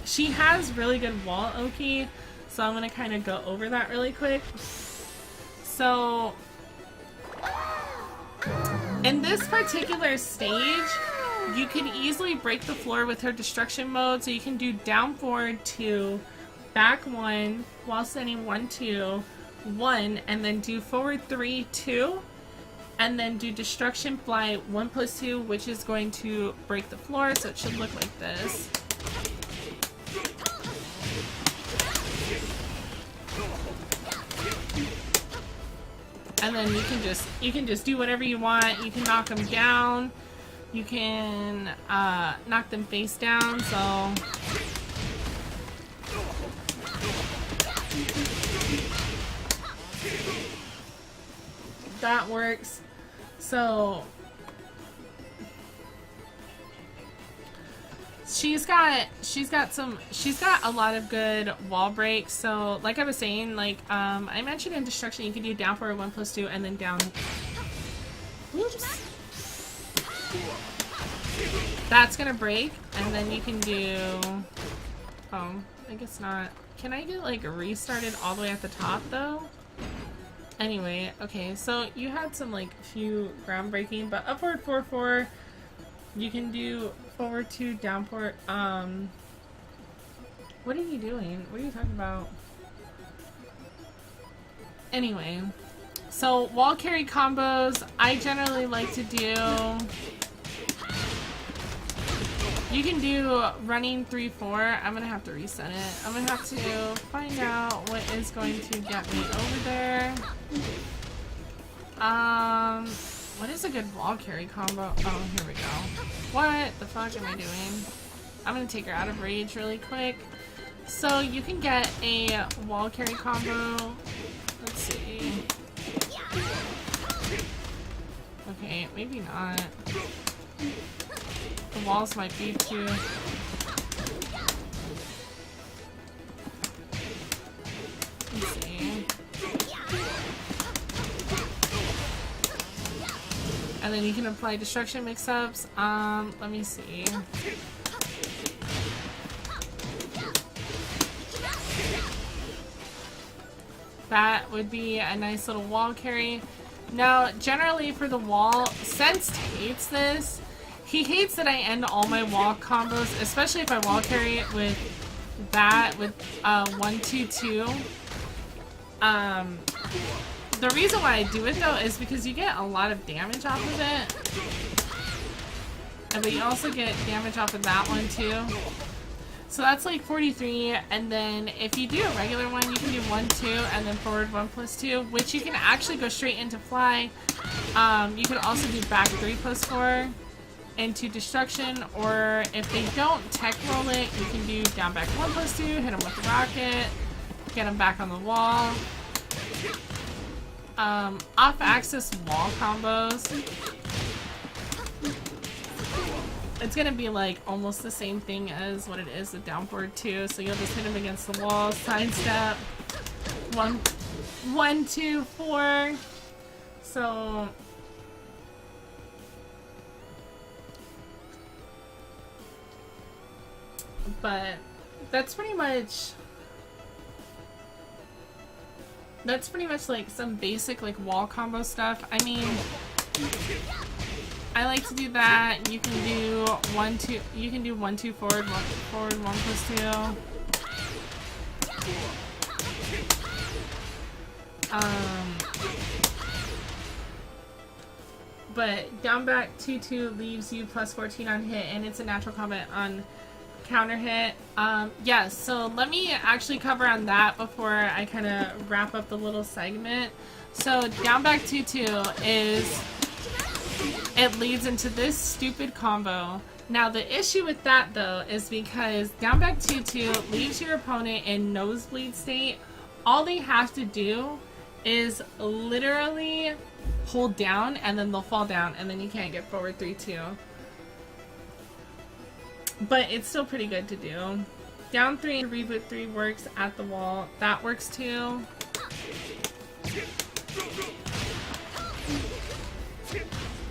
She has really good wall Oki, so I'm gonna kind of go over that really quick. So in this particular stage, you can easily break the floor with her destruction mode. So you can do down forward 2, back 1, while standing 1, 2, 1, and then do forward 3, 2, and then do destruction fly 1+2, which is going to break the floor. So it should look like this. And then you can just do whatever you want. You can knock them down. You can knock them face down. So that works. So she's got a lot of good wall breaks. So like I was saying, like I mentioned in destruction, you can do down forward 1+2 and then down. Oops. That's gonna break, and then you can do. Oh, I guess not. Can I get like restarted all the way at the top though? Anyway, okay, so you had some like few groundbreaking, but upward 4-4, you can do forward 2, down forward. What are you doing? What are you talking about? Anyway, so wall carry combos, I generally like to do. You can do running 3-4. I'm gonna have to reset it. I'm gonna have to find out what is going to get me over there. What is a good wall carry combo? Oh, here we go. What the fuck am I doing? I'm gonna take her out of rage really quick. So you can get a wall carry combo. Let's see. Okay, maybe not. The walls might be too. Let's see. And then you can apply destruction mix-ups. Let me see. That would be a nice little wall carry. Now, generally for the wall, Sensed hates this. He hates that I end all my wall combos, especially if I wall carry it with that, with 1-2-2. The reason why I do it though is because you get a lot of damage off of it. But you also get damage off of that one too. So that's like 43, and then if you do a regular one, you can do 1-2 and then forward 1+2, which you can actually go straight into fly. You could also do back 3+4 into destruction, or if they don't tech roll it, you can do down back 1+2, hit them with the rocket, get them back on the wall. Off-axis wall combos. It's gonna be like almost the same thing as what it is with down forward 2. So you'll just hit him against the wall, sidestep, 1, 2, 4. So but that's pretty much like some basic like wall combo stuff. I mean, I like to do that. You can do 1-2. You can do 1-2 forward, 1+2. But down back 2-2 leaves you plus 14 on hit, and it's a natural combat on counter hit. Yes, so let me actually cover on that before I kind of wrap up the little segment. So down back 2-2 is, it leads into this stupid combo. Now the issue with that though is because down back 2-2 leaves your opponent in nosebleed state. All they have to do is literally hold down and then they'll fall down and then you can't get forward 3-2. But it's still pretty good to do. Down 3 and reboot 3 works at the wall. That works too.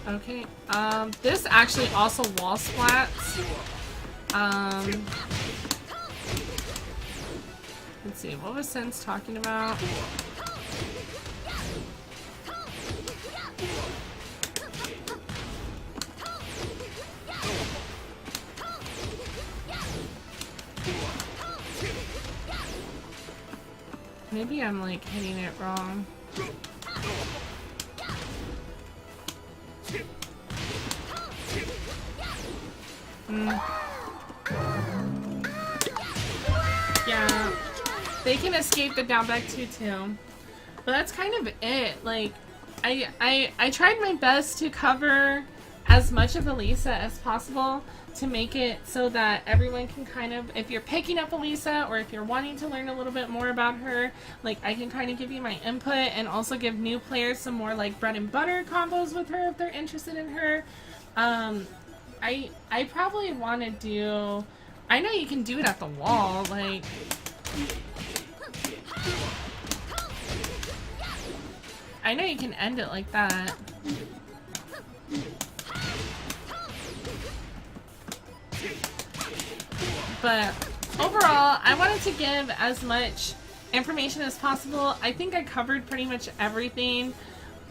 Okay, this actually also wall splats. Let's see, what was Sense talking about? Maybe I'm like hitting it wrong. Yeah, they can escape the down back 2-2, but that's kind of it. Like, I tried my best to cover as much of Alisa as possible to make it so that everyone can kind of, if you're picking up Alisa or if you're wanting to learn a little bit more about her, like I can kind of give you my input and also give new players some more like bread and butter combos with her if they're interested in her. I probably want to do, I know you can do it at the wall, like, I know you can end it like that. But overall, I wanted to give as much information as possible. I think I covered pretty much everything.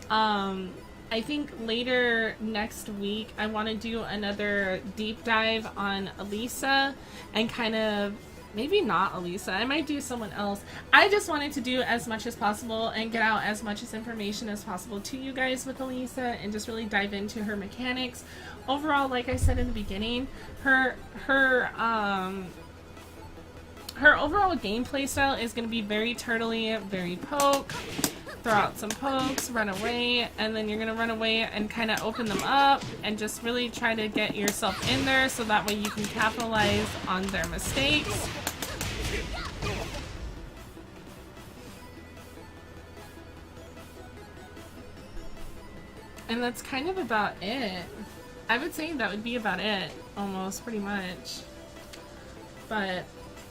I think later next week I want to do another deep dive on Alisa and kind of, maybe not Alisa, I might do someone else. I just wanted to do as much as possible and get out as much as information as possible to you guys with Alisa and just really dive into her mechanics. Overall, like I said in the beginning, her overall gameplay style is going to be very turtly, very poke, throw out some pokes, run away, and then you're going to run away and kind of open them up and just really try to get yourself in there so that way you can capitalize on their mistakes. And that's kind of about it. I would say that would be about it, almost, pretty much. But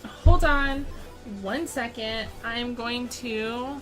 hold on 1 second. I'm going to